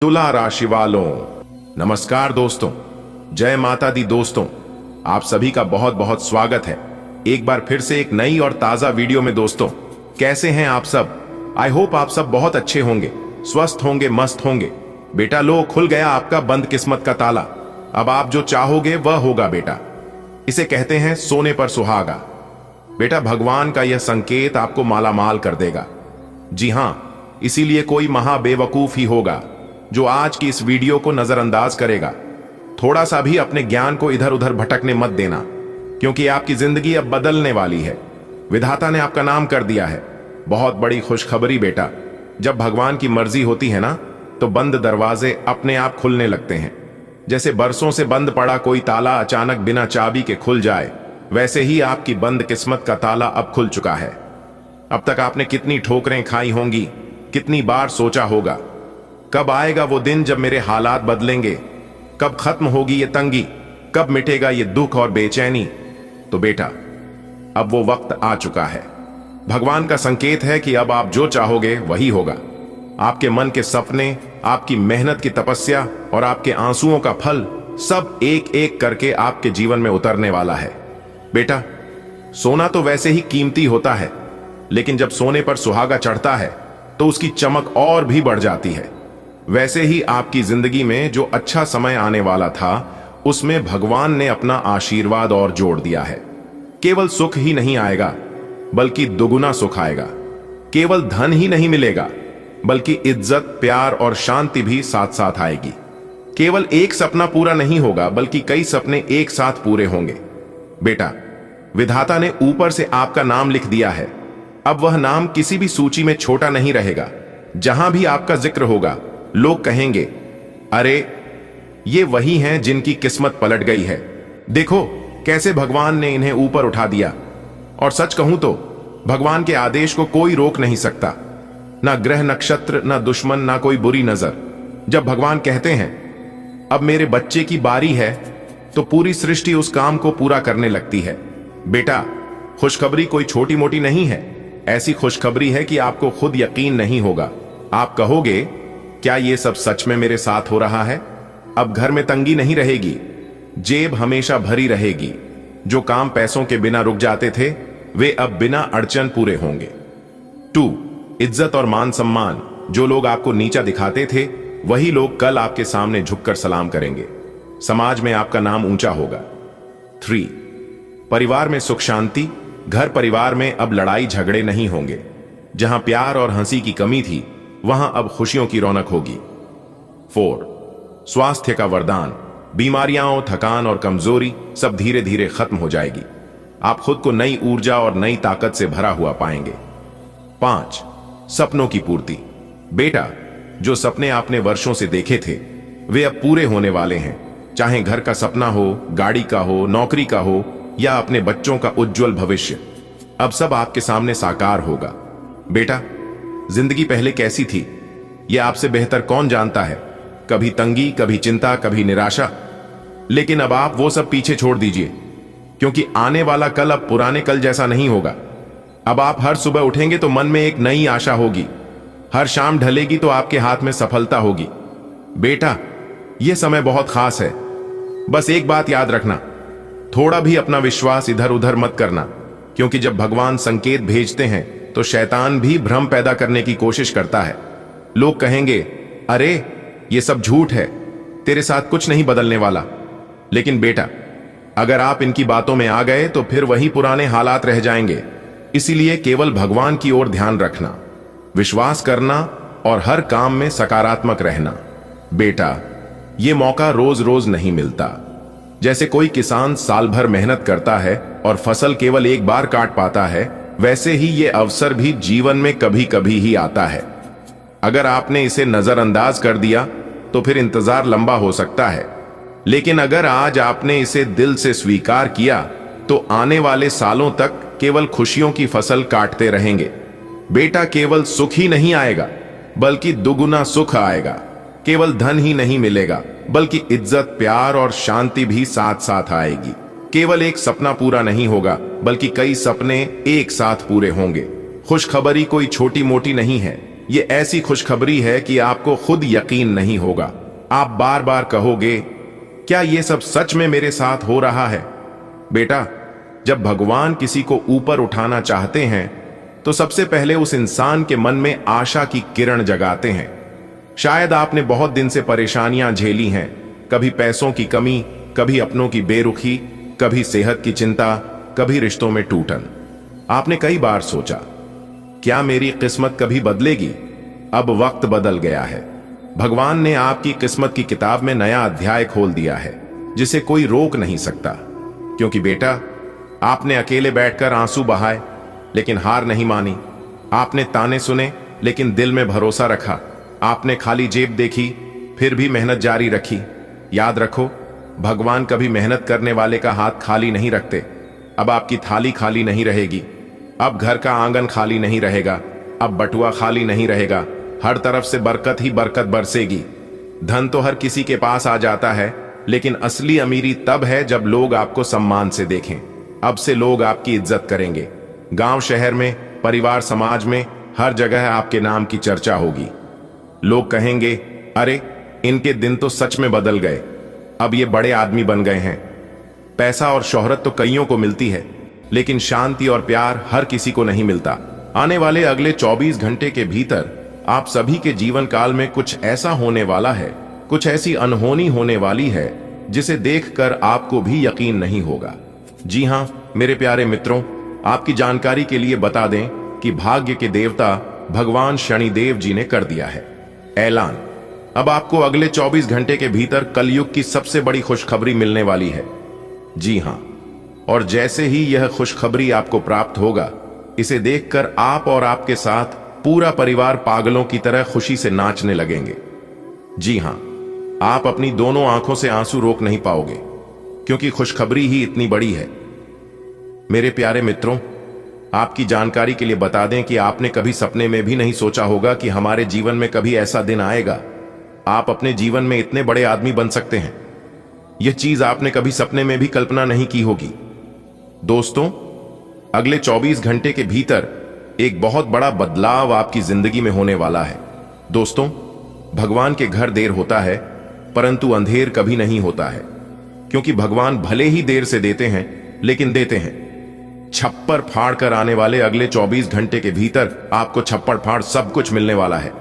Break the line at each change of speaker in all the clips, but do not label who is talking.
तुला राशि वालों, नमस्कार दोस्तों, जय माता दी। दोस्तों, आप सभी का बहुत बहुत स्वागत है एक बार फिर से एक नई और ताजा वीडियो में। दोस्तों, कैसे हैं आप सब? आई होप आप सब बहुत अच्छे होंगे, स्वस्थ होंगे, मस्त होंगे। बेटा लो, खुल गया आपका बंद किस्मत का ताला। अब आप जो चाहोगे वह होगा बेटा। इसे कहते हैं सोने पर सुहागा। बेटा, भगवान का यह संकेत आपको मालामाल कर देगा। जी हां, इसीलिए कोई महा बेवकूफ ही होगा जो आज की इस वीडियो को नजरअंदाज करेगा। थोड़ा सा भी अपने ज्ञान को इधर उधर भटकने मत देना, क्योंकि आपकी जिंदगी अब बदलने वाली है। विधाता ने आपका नाम कर दिया है। बहुत बड़ी खुशखबरी बेटा। जब भगवान की मर्जी होती है ना, तो बंद दरवाजे अपने आप खुलने लगते हैं। जैसे बरसों से बंद पड़ा कोई ताला अचानक बिना चाबी के खुल जाए, वैसे ही आपकी बंद किस्मत का ताला अब खुल चुका है। अब तक आपने कितनी ठोकरें खाई होंगी, कितनी बार सोचा होगा, कब आएगा वो दिन जब मेरे हालात बदलेंगे, कब खत्म होगी ये तंगी, कब मिटेगा ये दुख और बेचैनी। तो बेटा, अब वो वक्त आ चुका है। भगवान का संकेत है कि अब आप जो चाहोगे वही होगा। आपके मन के सपने, आपकी मेहनत की तपस्या और आपके आंसुओं का फल सब एक एक करके आपके जीवन में उतरने वाला है। बेटा, सोना तो वैसे ही कीमती होता है, लेकिन जब सोने पर सुहागा चढ़ता है तो उसकी चमक और भी बढ़ जाती है। वैसे ही आपकी जिंदगी में जो अच्छा समय आने वाला था, उसमें भगवान ने अपना आशीर्वाद और जोड़ दिया है। केवल सुख ही नहीं आएगा, बल्कि दुगुना सुख आएगा। केवल धन ही नहीं मिलेगा, बल्कि इज्जत, प्यार और शांति भी साथ साथ आएगी। केवल एक सपना पूरा नहीं होगा, बल्कि कई सपने एक साथ पूरे होंगे। बेटा, विधाता ने ऊपर से आपका नाम लिख दिया है। अब वह नाम किसी भी सूची में छोटा नहीं रहेगा। जहां भी आपका जिक्र होगा, लोग कहेंगे, अरे ये वही हैं जिनकी किस्मत पलट गई है। देखो कैसे भगवान ने इन्हें ऊपर उठा दिया। और सच कहूं तो भगवान के आदेश को कोई रोक नहीं सकता, ना ग्रह नक्षत्र, ना दुश्मन, ना कोई बुरी नजर। जब भगवान कहते हैं अब मेरे बच्चे की बारी है, तो पूरी सृष्टि उस काम को पूरा करने लगती है। बेटा, खुशखबरी कोई छोटी मोटी नहीं है। ऐसी खुशखबरी है कि आपको खुद यकीन नहीं होगा। आप कहोगे, क्या ये सब सच में मेरे साथ हो रहा है? अब घर में तंगी नहीं रहेगी, जेब हमेशा भरी रहेगी। जो काम पैसों के बिना रुक जाते थे, वे अब बिना अड़चन पूरे होंगे। 2, इज्जत और मान सम्मान। जो लोग आपको नीचा दिखाते थे, वही लोग कल आपके सामने झुककर सलाम करेंगे। समाज में आपका नाम ऊंचा होगा। 3, परिवार में सुख शांति। घर परिवार में अब लड़ाई झगड़े नहीं होंगे। जहां प्यार और हंसी की कमी थी, वहां अब खुशियों की रौनक होगी। 4, स्वास्थ्य का वरदान। बीमारियां, थकान और कमजोरी सब धीरे धीरे खत्म हो जाएगी। आप खुद को नई ऊर्जा और नई ताकत से भरा हुआ पाएंगे। 5, सपनों की पूर्ति। बेटा, जो सपने आपने वर्षों से देखे थे, वे अब पूरे होने वाले हैं। चाहे घर का सपना हो, गाड़ी का हो, नौकरी का हो, या अपने बच्चों का उज्जवल भविष्य, अब सब आपके सामने साकार होगा। बेटा, जिंदगी पहले कैसी थी, यह आपसे बेहतर कौन जानता है। कभी तंगी, कभी चिंता, कभी निराशा। लेकिन अब आप वो सब पीछे छोड़ दीजिए, क्योंकि आने वाला कल अब पुराने कल जैसा नहीं होगा। अब आप हर सुबह उठेंगे तो मन में एक नई आशा होगी। हर शाम ढलेगी तो आपके हाथ में सफलता होगी। बेटा, यह समय बहुत खास है। बस एक बात याद रखना, थोड़ा भी अपना विश्वास इधर उधर मत करना, क्योंकि जब भगवान संकेत भेजते हैं तो शैतान भी भ्रम पैदा करने की कोशिश करता है। लोग कहेंगे, अरे ये सब झूठ है, तेरे साथ कुछ नहीं बदलने वाला। लेकिन बेटा, अगर आप इनकी बातों में आ गए तो फिर वही पुराने हालात रह जाएंगे। इसीलिए केवल भगवान की ओर ध्यान रखना, विश्वास करना और हर काम में सकारात्मक रहना। बेटा, ये मौका रोज रोज नहीं मिलता। जैसे कोई किसान साल भर मेहनत करता है और फसल केवल एक बार काट पाता है, वैसे ही ये अवसर भी जीवन में कभी कभी ही आता है। अगर आपने इसे नजरअंदाज कर दिया तो फिर इंतजार लंबा हो सकता है, लेकिन अगर आज आपने इसे दिल से स्वीकार किया तो आने वाले सालों तक केवल खुशियों की फसल काटते रहेंगे। बेटा, केवल सुख ही नहीं आएगा, बल्कि दुगुना सुख आएगा। केवल धन ही नहीं मिलेगा, बल्कि इज्जत, प्यार और शांति भी साथ साथ आएगी। केवल एक सपना पूरा नहीं होगा, बल्कि कई सपने एक साथ पूरे होंगे। खुशखबरी कोई छोटी मोटी नहीं है, ये ऐसी खुशखबरी है कि आपको खुद यकीन नहीं होगा। आप बार बार कहोगे, क्या ये सब सच में मेरे साथ हो रहा है? बेटा, जब भगवान किसी को ऊपर उठाना चाहते हैं तो सबसे पहले उस इंसान के मन में आशा की किरण जगाते हैं। शायद आपने बहुत दिन से परेशानियां झेली हैं, कभी पैसों की कमी, कभी अपनों की बेरुखी, कभी सेहत की चिंता, कभी रिश्तों में टूटन। आपने कई बार सोचा, क्या मेरी किस्मत कभी बदलेगी? अब वक्त बदल गया है। भगवान ने आपकी किस्मत की किताब में नया अध्याय खोल दिया है, जिसे कोई रोक नहीं सकता। क्योंकि बेटा, आपने अकेले बैठकर आंसू बहाए लेकिन हार नहीं मानी। आपने ताने सुने लेकिन दिल में भरोसा रखा। आपने खाली जेब देखी फिर भी मेहनत जारी रखी। याद रखो, भगवान कभी मेहनत करने वाले का हाथ खाली नहीं रखते। अब आपकी थाली खाली नहीं रहेगी। अब घर का आंगन खाली नहीं रहेगा। अब बटुआ खाली नहीं रहेगा। हर तरफ से बरकत ही बरकत बरसेगी। धन तो हर किसी के पास आ जाता है, लेकिन असली अमीरी तब है जब लोग आपको सम्मान से देखें। अब से लोग आपकी इज्जत करेंगे। गांव शहर में, परिवार समाज में, हर जगह आपके नाम की चर्चा होगी। लोग कहेंगे, अरे इनके दिन तो सच में बदल गए, अब ये बड़े आदमी बन गए हैं। पैसा और शोहरत तो कईयों को मिलती है, लेकिन शांति और प्यार हर किसी को नहीं मिलता। आने वाले अगले 24 घंटे के भीतर आप सभी के जीवन काल में कुछ ऐसा होने वाला है, कुछ ऐसी अनहोनी होने वाली है जिसे देखकर आपको भी यकीन नहीं होगा। जी हां मेरे प्यारे मित्रों, आपकी जानकारी के लिए बता दें कि भाग्य के देवता भगवान शनिदेव जी ने कर दिया है ऐलान। अब आपको अगले 24 घंटे के भीतर कलयुग की सबसे बड़ी खुशखबरी मिलने वाली है। जी हां, और जैसे ही यह खुशखबरी आपको प्राप्त होगा, इसे देखकर आप और आपके साथ पूरा परिवार पागलों की तरह खुशी से नाचने लगेंगे। जी हां, आप अपनी दोनों आंखों से आंसू रोक नहीं पाओगे, क्योंकि खुशखबरी ही इतनी बड़ी है। मेरे प्यारे मित्रों, आपकी जानकारी के लिए बता दें कि आपने कभी सपने में भी नहीं सोचा होगा कि हमारे जीवन में कभी ऐसा दिन आएगा। आप अपने जीवन में इतने बड़े आदमी बन सकते हैं, यह चीज आपने कभी सपने में भी कल्पना नहीं की होगी। दोस्तों, अगले 24 घंटे के भीतर एक बहुत बड़ा बदलाव आपकी जिंदगी में होने वाला है। दोस्तों, भगवान के घर देर होता है, परंतु अंधेर कभी नहीं होता है, क्योंकि भगवान भले ही देर से देते हैं, लेकिन देते हैं। छप्पर फाड़ कर आने वाले अगले 24 घंटे के भीतर आपको छप्पड़ फाड़ सब कुछ मिलने वाला है।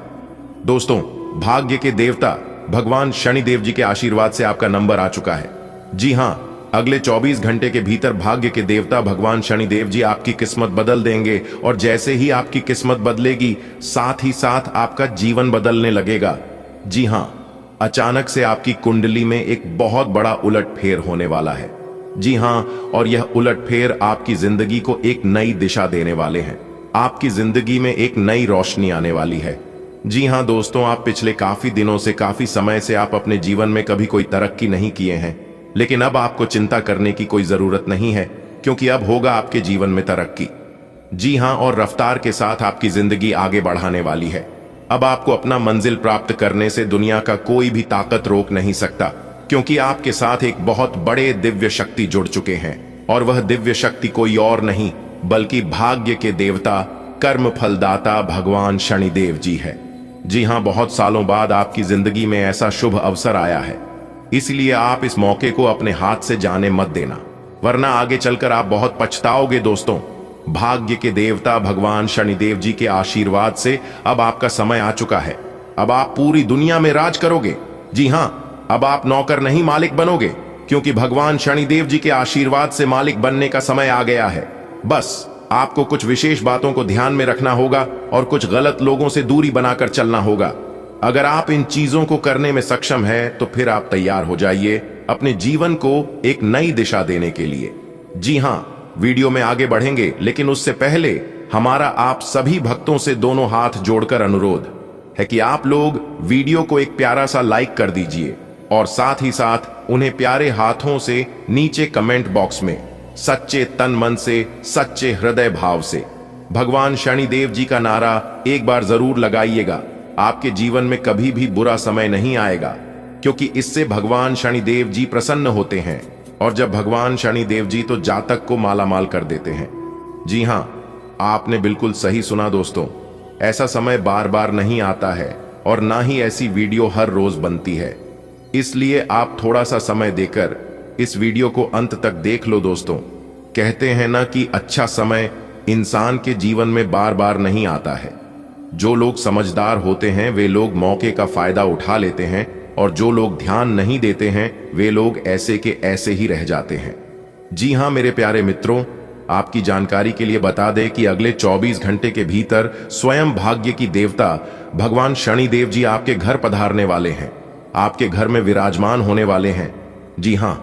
दोस्तों, भाग्य के देवता भगवान शनिदेव जी के आशीर्वाद से आपका नंबर आ चुका है। जी हां, अगले 24 घंटे के भीतर भाग्य के देवता भगवान शनिदेव जी आपकी किस्मत बदल देंगे, और जैसे ही आपकी किस्मत बदलेगी, साथ ही साथ आपका जीवन बदलने लगेगा। जी हां, अचानक से आपकी कुंडली में एक बहुत बड़ा उलटफेर होने वाला है। जी हां, और यह उलटफेर आपकी जिंदगी को एक नई दिशा देने वाले हैं। आपकी जिंदगी में एक नई रोशनी आने वाली है। जी हां दोस्तों, आप पिछले काफी दिनों से, काफी समय से आप अपने जीवन में कभी कोई तरक्की नहीं किए हैं, लेकिन अब आपको चिंता करने की कोई जरूरत नहीं है, क्योंकि अब होगा आपके जीवन में तरक्की। जी हां, और रफ्तार के साथ आपकी जिंदगी आगे बढ़ाने वाली है। अब आपको अपना मंजिल प्राप्त करने से दुनिया का कोई भी ताकत रोक नहीं सकता, क्योंकि आपके साथ एक बहुत बड़े दिव्य शक्ति जुड़ चुके हैं, और वह दिव्य शक्ति कोई और नहीं बल्कि भाग्य के देवता, कर्म फलदाता भगवान शनिदेव जी है। जी हां, बहुत सालों बाद आपकी जिंदगी में ऐसा शुभ अवसर आया है, इसलिए आप इस मौके को अपने हाथ से जाने मत देना, वरना आगे चलकर आप बहुत पछताओगे। दोस्तों, भाग्य के देवता भगवान शनिदेव जी के आशीर्वाद से अब आपका समय आ चुका है। अब आप पूरी दुनिया में राज करोगे। जी हां, अब आप नौकर नहीं मालिक बनोगे, क्योंकि भगवान शनिदेव जी के आशीर्वाद से मालिक बनने का समय आ गया है। बस आपको कुछ विशेष बातों को ध्यान में रखना होगा और कुछ गलत लोगों से दूरी बनाकर चलना होगा। अगर आप इन चीजों को करने में सक्षम हैं, तो फिर आप तैयार हो जाइए अपने जीवन को एक नई दिशा देने के लिए। जी हां, वीडियो में आगे बढ़ेंगे, लेकिन उससे पहले हमारा आप सभी भक्तों से दोनों हाथ जोड़कर अनुरोध है कि आप लोग वीडियो को एक प्यारा सा लाइक कर दीजिए, और साथ ही साथ उन्हें प्यारे हाथों से नीचे कमेंट बॉक्स में सच्चे तन मन से, सच्चे हृदय भाव से भगवान शनिदेव जी का नारा एक बार जरूर लगाइएगा। आपके जीवन में कभी भी बुरा समय नहीं आएगा, क्योंकि इससे भगवान शनिदेव जी प्रसन्न होते हैं, और जब भगवान शनिदेव जी तो जातक को मालामाल कर देते हैं। जी हां, आपने बिल्कुल सही सुना दोस्तों, ऐसा समय बार बार नहीं आता है और ना ही ऐसी वीडियो हर रोज बनती है। इसलिए आप थोड़ा सा समय देकर इस वीडियो को अंत तक देख लो दोस्तों। कहते हैं ना कि अच्छा समय इंसान के जीवन में बार बार नहीं आता है। जो लोग समझदार होते हैं वे लोग मौके का फायदा उठा लेते हैं और जो लोग ध्यान नहीं देते हैं वे लोग ऐसे के ऐसे ही रह जाते हैं। जी हां मेरे प्यारे मित्रों, आपकी जानकारी के लिए बता दें कि अगले 24 घंटे के भीतर स्वयं भाग्य की देवता भगवान शनिदेव जी आपके घर पधारने वाले हैं, आपके घर में विराजमान होने वाले हैं। जी हां,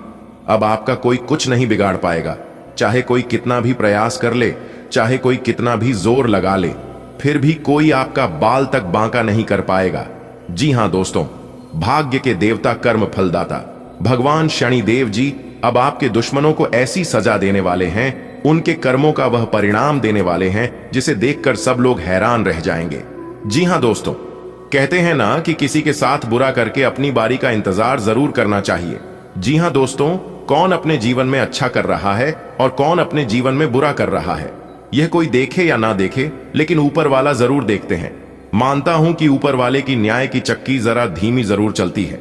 अब आपका कोई कुछ नहीं बिगाड़ पाएगा। चाहे कोई कितना भी प्रयास कर ले, चाहे कोई कितना भी जोर लगा ले, फिर भी कोई आपका बाल तक बांका नहीं कर पाएगा। जी हां दोस्तों, भाग्य के देवता कर्म फलदाता भगवान शनिदेव जी अब आपके दुश्मनों को ऐसी सजा देने वाले हैं, उनके कर्मों का वह परिणाम देने वाले हैं जिसे देखकर सब लोग हैरान रह जाएंगे। जी हां दोस्तों, कहते हैं ना कि किसी के साथ बुरा करके अपनी बारी का इंतजार जरूर करना चाहिए। जी हां दोस्तों, कौन अपने जीवन में अच्छा कर रहा है और कौन अपने जीवन में बुरा कर रहा है, यह कोई देखे या ना देखे, लेकिन ऊपर वाला जरूर देखते हैं। मानता हूं कि ऊपर वाले की न्याय की चक्की जरा धीमी जरूर चलती है,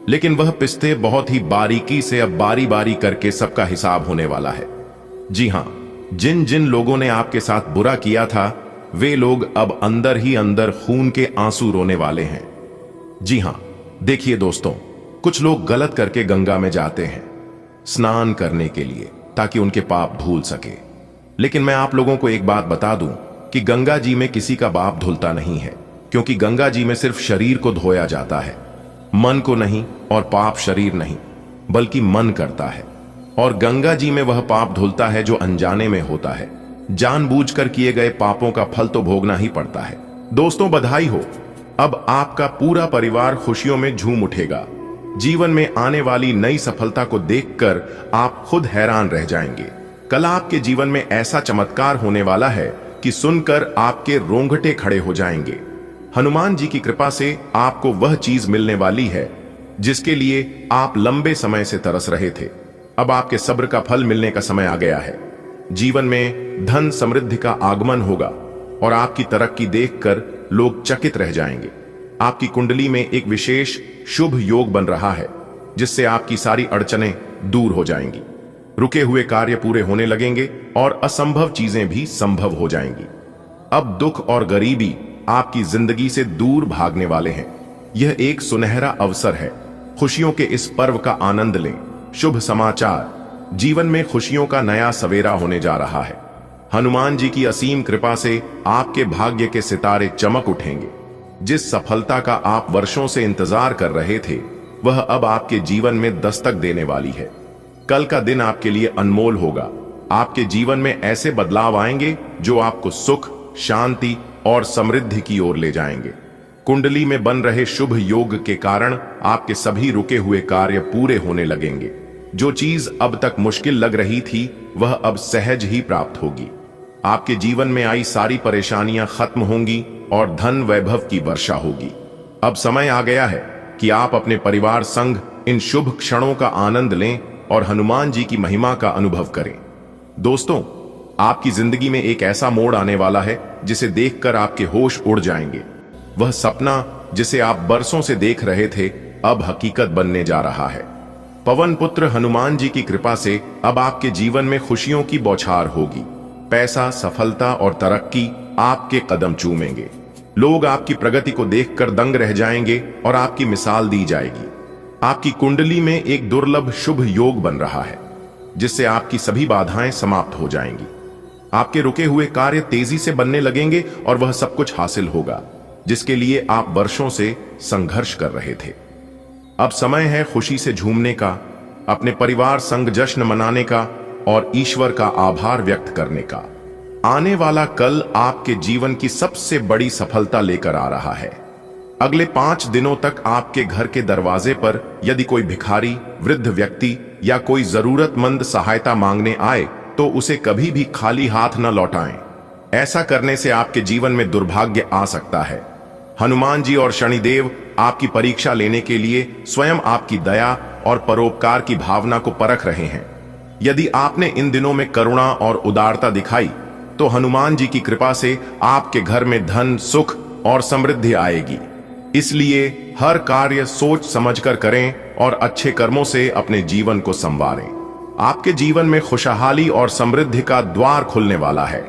लेकिन वह पिस्ते बहुत ही बारीकी से अब बारी बारी करके सबका हिसाब होने वाला है। जी हां, जिन जिन लोगों ने आपके साथ बुरा किया था वे लोग अब अंदर ही अंदर खून के आंसू रोने वाले हैं। जी हां, देखिए दोस्तों, कुछ लोग गलत करके गंगा में जाते हैं स्नान करने के लिए ताकि उनके पाप धुल सके। लेकिन मैं आप लोगों को एक बात बता दूं कि गंगा जी में किसी का पाप धुलता नहीं है, क्योंकि गंगा जी में सिर्फ शरीर को धोया जाता है, मन को नहीं। और पाप शरीर नहीं बल्कि मन करता है। और गंगा जी में वह पाप धुलता है जो अनजाने में होता है। जानबूझकर किए गए पापों का फल तो भोगना ही पड़ता है। दोस्तों बधाई हो, अब आपका पूरा परिवार खुशियों में झूम उठेगा। जीवन में आने वाली नई सफलता को देखकर आप खुद हैरान रह जाएंगे। कल आपके जीवन में ऐसा चमत्कार होने वाला है कि सुनकर आपके रोंगटे खड़े हो जाएंगे। हनुमान जी की कृपा से आपको वह चीज मिलने वाली है जिसके लिए आप लंबे समय से तरस रहे थे। अब आपके सब्र का फल मिलने का समय आ गया है। जीवन में धन समृद्धि का आगमन होगा और आपकी तरक्की देखकर लोग चकित रह जाएंगे। आपकी कुंडली में एक विशेष शुभ योग बन रहा है जिससे आपकी सारी अड़चनें दूर हो जाएंगी। रुके हुए कार्य पूरे होने लगेंगे और असंभव चीजें भी संभव हो जाएंगी। अब दुख और गरीबी आपकी जिंदगी से दूर भागने वाले हैं। यह एक सुनहरा अवसर है। खुशियों के इस पर्व का आनंद लें। शुभ समाचार, जीवन में खुशियों का नया सवेरा होने जा रहा है। हनुमान जी की असीम कृपा से आपके भाग्य के सितारे चमक उठेंगे। जिस सफलता का आप वर्षों से इंतजार कर रहे थे वह अब आपके जीवन में दस्तक देने वाली है। कल का दिन आपके लिए अनमोल होगा। आपके जीवन में ऐसे बदलाव आएंगे जो आपको सुख, शांति और समृद्धि की ओर ले जाएंगे। कुंडली में बन रहे शुभ योग के कारण आपके सभी रुके हुए कार्य पूरे होने लगेंगे। जो चीज अब तक मुश्किल लग रही थी वह अब सहज ही प्राप्त होगी। आपके जीवन में आई सारी परेशानियां खत्म होंगी और धन वैभव की वर्षा होगी। अब समय आ गया है कि आप अपने परिवार संग इन शुभ क्षणों का आनंद लें और हनुमान जी की महिमा का अनुभव करें। दोस्तों, आपकी जिंदगी में एक ऐसा मोड़ आने वाला है जिसे देखकर आपके होश उड़ जाएंगे। वह सपना जिसे आप बरसों से देख रहे थे अब हकीकत बनने जा रहा है। पवन पुत्र हनुमान जी की कृपा से अब आपके जीवन में खुशियों की बौछार होगी। पैसा, सफलता और तरक्की आपके कदम चूमेंगे। लोग आपकी प्रगति को देखकर दंग रह जाएंगे और आपकी मिसाल दी जाएगी। आपकी कुंडली में एक दुर्लभ शुभ योग बन रहा है जिससे आपकी सभी बाधाएं समाप्त हो जाएंगी। आपके रुके हुए कार्य तेजी से बनने लगेंगे और वह सब कुछ हासिल होगा जिसके लिए आप वर्षों से संघर्ष कर रहे थे। अब समय है खुशी से झूमने का, अपने परिवार संग जश्न मनाने का और ईश्वर का आभार व्यक्त करने का। आने वाला कल आपके जीवन की सबसे बड़ी सफलता लेकर आ रहा है। अगले 5 दिनों तक आपके घर के दरवाजे पर यदि कोई भिखारी, वृद्ध व्यक्ति या कोई जरूरतमंद सहायता मांगने आए तो उसे कभी भी खाली हाथ न लौटाएं। ऐसा करने से आपके जीवन में दुर्भाग्य आ सकता है। हनुमान जी और शनिदेव आपकी परीक्षा लेने के लिए स्वयं आपकी दया और परोपकार की भावना को परख रहे हैं। यदि आपने इन दिनों में करुणा और उदारता दिखाई तो हनुमान जी की कृपा से आपके घर में धन, सुख और समृद्धि आएगी। इसलिए हर कार्य सोच समझकर करें और अच्छे कर्मों से अपने जीवन को संवारें। आपके जीवन में खुशहाली और समृद्धि का द्वार खुलने वाला है।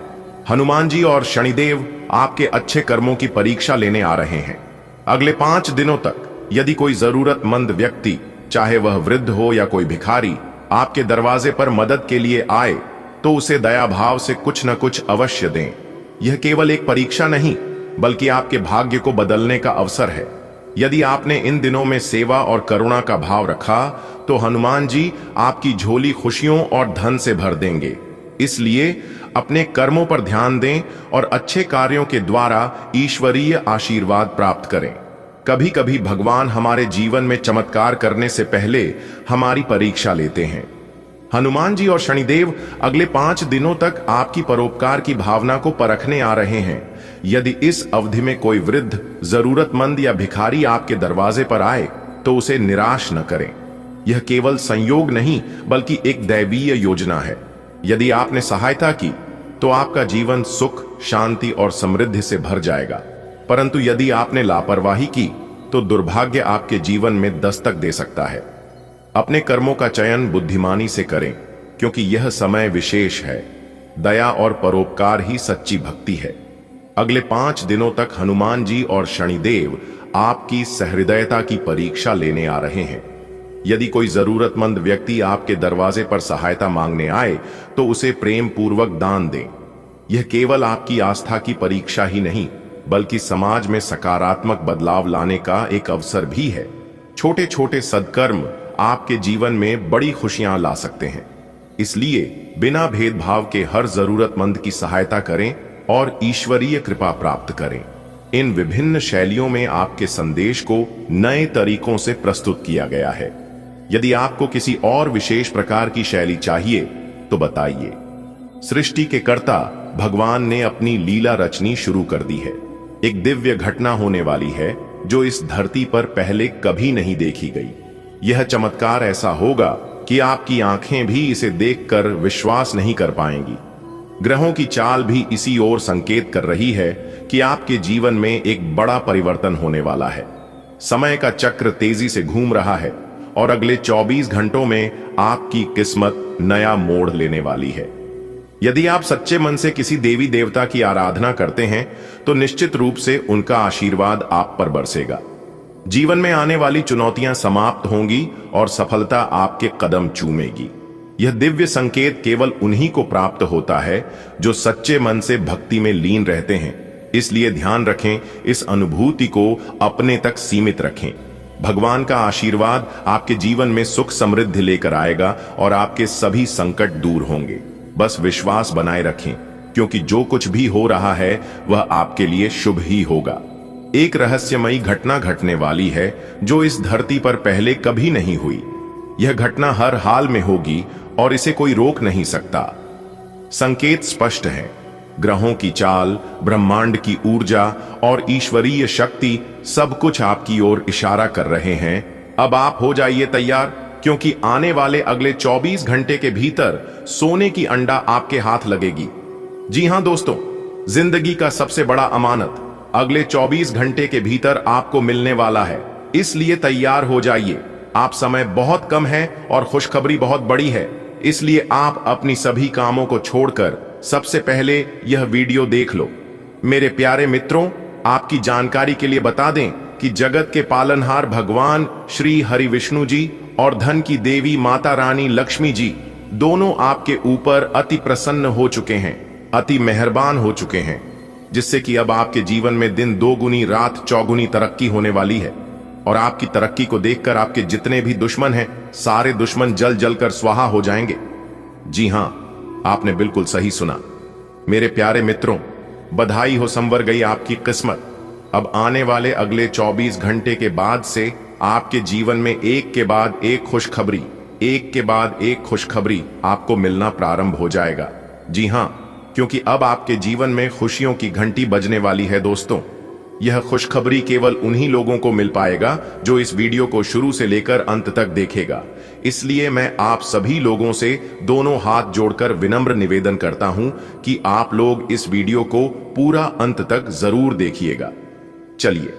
हनुमान जी और शनिदेव आपके अच्छे कर्मों की परीक्षा लेने आ रहे हैं। अगले 5 दिनों तक यदि कोई जरूरतमंद व्यक्ति, चाहे वह वृद्ध हो या कोई भिखारी, आपके दरवाजे पर मदद के लिए आए तो उसे दया भाव से कुछ न कुछ अवश्य दें। यह केवल एक परीक्षा नहीं बल्कि आपके भाग्य को बदलने का अवसर है। यदि आपने इन दिनों में सेवा और करुणा का भाव रखा तो हनुमान जी आपकी झोली खुशियों और धन से भर देंगे। इसलिए अपने कर्मों पर ध्यान दें और अच्छे कार्यों के द्वारा ईश्वरीय आशीर्वाद प्राप्त करें। कभी कभी भगवान हमारे जीवन में चमत्कार करने से पहले हमारी परीक्षा लेते हैं। हनुमान जी और शनिदेव अगले 5 दिनों तक आपकी परोपकार की भावना को परखने आ रहे हैं। यदि इस अवधि में कोई वृद्ध, जरूरतमंद या भिखारी आपके दरवाजे पर आए तो उसे निराश न करें। यह केवल संयोग नहीं बल्कि एक दैवीय योजना है। यदि आपने सहायता की तो आपका जीवन सुख, शांति और समृद्धि से भर जाएगा, परंतु यदि आपने लापरवाही की तो दुर्भाग्य आपके जीवन में दस्तक दे सकता है। अपने कर्मों का चयन बुद्धिमानी से करें, क्योंकि यह समय विशेष है। दया और परोपकार ही सच्ची भक्ति है। अगले 5 दिनों तक हनुमान जी और शनिदेव आपकी सहृदयता की परीक्षा लेने आ रहे हैं। यदि कोई जरूरतमंद व्यक्ति आपके दरवाजे पर सहायता मांगने आए तो उसे प्रेम पूर्वक दान दें। यह केवल आपकी आस्था की परीक्षा ही नहीं बल्कि समाज में सकारात्मक बदलाव लाने का एक अवसर भी है। छोटे छोटे सद्कर्म आपके जीवन में बड़ी खुशियां ला सकते हैं। इसलिए बिना भेदभाव के हर जरूरतमंद की सहायता करें और ईश्वरीय कृपा प्राप्त करें। इन विभिन्न शैलियों में आपके संदेश को नए तरीकों से प्रस्तुत किया गया है। यदि आपको किसी और विशेष प्रकार की शैली चाहिए तो बताइए। सृष्टि के कर्ता भगवान ने अपनी लीला रचनी शुरू कर दी है। एक दिव्य घटना होने वाली है जो इस धरती पर पहले कभी नहीं देखी गई। यह चमत्कार ऐसा होगा कि आपकी आंखें भी इसे देखकर विश्वास नहीं कर पाएंगी। ग्रहों की चाल भी इसी ओर संकेत कर रही है कि आपके जीवन में एक बड़ा परिवर्तन होने वाला है। समय का चक्र तेजी से घूम रहा है और अगले 24 घंटों में आपकी किस्मत नया मोड़ लेने वाली है। यदि आप सच्चे मन से किसी देवी देवता की आराधना करते हैं तो निश्चित रूप से उनका आशीर्वाद आप पर बरसेगा। जीवन में आने वाली चुनौतियां समाप्त होंगी और सफलता आपके कदम चूमेगी। यह दिव्य संकेत केवल उन्हीं को प्राप्त होता है जो सच्चे मन से भक्ति में लीन रहते हैं। इसलिए ध्यान रखें, इस अनुभूति को अपने तक सीमित रखें। भगवान का आशीर्वाद आपके जीवन में सुख समृद्धि लेकर आएगा और आपके सभी संकट दूर होंगे। बस विश्वास बनाए रखें, क्योंकि जो कुछ भी हो रहा है वह आपके लिए शुभ ही होगा। एक रहस्यमयी घटना घटने वाली है जो इस धरती पर पहले कभी नहीं हुई। यह घटना हर हाल में होगी और इसे कोई रोक नहीं सकता। संकेत स्पष्ट है। ग्रहों की चाल, ब्रह्मांड की ऊर्जा और ईश्वरीय शक्ति सब कुछ आपकी ओर इशारा कर रहे हैं। अब आप हो जाइए तैयार, क्योंकि आने वाले अगले 24 घंटे के भीतर सोने की अंडा आपके हाथ लगेगी। जी हां दोस्तों, जिंदगी का सबसे बड़ा अमानत अगले 24 घंटे के भीतर आपको मिलने वाला है। इसलिए तैयार हो जाइए। आप समय बहुत कम है और खुशखबरी बहुत बड़ी है। इसलिए आप अपनी सभी कामों को छोड़कर सबसे पहले यह वीडियो देख लो। मेरे प्यारे मित्रों, आपकी जानकारी के लिए बता दें कि जगत के पालनहार भगवान श्री हरि विष्णु जी और धन की देवी माता रानी लक्ष्मी जी दोनों आपके ऊपर अति प्रसन्न हो चुके हैं, अति मेहरबान हो चुके हैं, जिससे कि अब आपके जीवन में दिन 2 गुनी रात 4 गुनी तरक्की होने वाली है। और आपकी तरक्की को देखकर आपके जितने भी दुश्मन हैं, सारे दुश्मन जल जल कर स्वाहा हो जाएंगे। जी हां, आपने बिल्कुल सही सुना। मेरे प्यारे मित्रों, बधाई हो, संवर गई आपकी किस्मत। अब आने वाले अगले 24 घंटे के बाद से आपके जीवन में एक के बाद एक खुशखबरी, एक के बाद एक खुशखबरी आपको मिलना प्रारंभ हो जाएगा। जी हां, क्योंकि अब आपके जीवन में खुशियों की घंटी बजने वाली है दोस्तों। यह खुशखबरी केवल उन्हीं लोगों को मिल पाएगा जो इस वीडियो को शुरू से लेकर अंत तक देखेगा। इसलिए मैं आप सभी लोगों से दोनों हाथ जोड़कर विनम्र निवेदन करता हूं कि आप लोग इस वीडियो को पूरा अंत तक जरूर देखिएगा। चलिए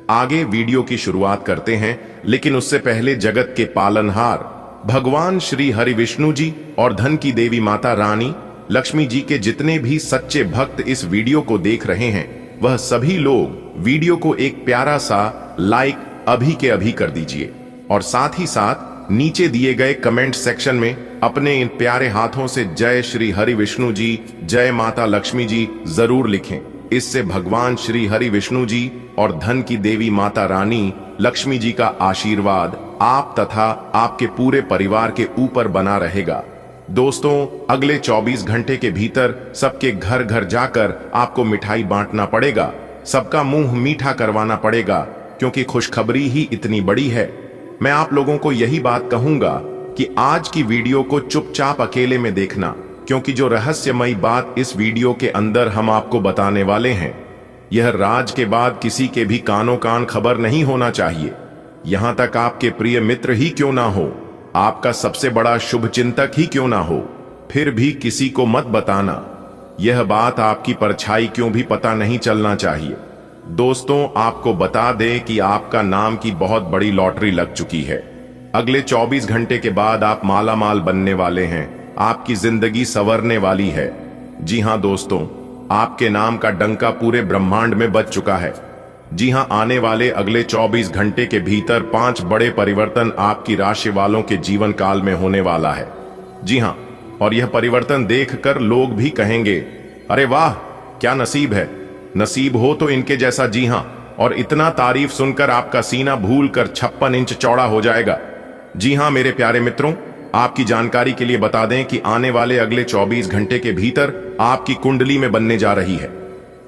आगे वीडियो की शुरुआत करते हैं, लेकिन उससे पहले जगत के पालनहार भगवान श्री हरि विष्णु जी और धन की देवी माता रानी लक्ष्मी जी के जितने भी सच्चे भक्त इस वीडियो को देख रहे हैं, वह सभी लोग वीडियो को एक प्यारा सा लाइक अभी के अभी कर दीजिए और साथ ही साथ नीचे दिए गए कमेंट सेक्शन में अपने इन प्यारे हाथों से जय श्री हरि विष्णु जी, जय माता लक्ष्मी जी जरूर लिखें। इससे भगवान श्री हरि विष्णु जी और धन की देवी माता रानी लक्ष्मी जी का आशीर्वाद आप तथा आपके पूरे परिवार के ऊपर बना रहेगा। दोस्तों, अगले 24 घंटे के भीतर सबके घर घर जाकर आपको मिठाई बांटना पड़ेगा, सबका मुंह मीठा करवाना पड़ेगा, क्योंकि खुशखबरी ही इतनी बड़ी है। मैं आप लोगों को यही बात कहूंगा कि आज की वीडियो को चुपचाप अकेले में देखना, क्योंकि जो रहस्यमयी बात इस वीडियो के अंदर हम आपको बताने वाले हैं, यह राज के बाद किसी के भी कानों कान खबर नहीं होना चाहिए। यहां तक आपके प्रिय मित्र ही क्यों ना हो, आपका सबसे बड़ा शुभ चिंतक ही क्यों ना हो, फिर भी किसी को मत बताना। यह बात आपकी परछाई क्यों भी पता नहीं चलना चाहिए। दोस्तों, आपको बता दें कि आपका नाम की बहुत बड़ी लॉटरी लग चुकी है। अगले 24 घंटे के बाद आप मालामाल बनने वाले हैं, आपकी जिंदगी संवरने वाली है। जी हां दोस्तों, आपके नाम का डंका पूरे ब्रह्मांड में बज चुका है। जी हां, आने वाले अगले 24 घंटे के भीतर 5 बड़े परिवर्तन आपकी राशि वालों के जीवन काल में होने वाला है। जी हां, और यह परिवर्तन देखकर लोग भी कहेंगे, अरे वाह क्या नसीब है, नसीब हो तो इनके जैसा। जी हां, और इतना तारीफ सुनकर आपका सीना भूलकर 56 इंच चौड़ा हो जाएगा। जी हां मेरे प्यारे मित्रों, आपकी जानकारी के लिए बता दें कि आने वाले अगले 24 घंटे के भीतर आपकी कुंडली में बनने जा रही है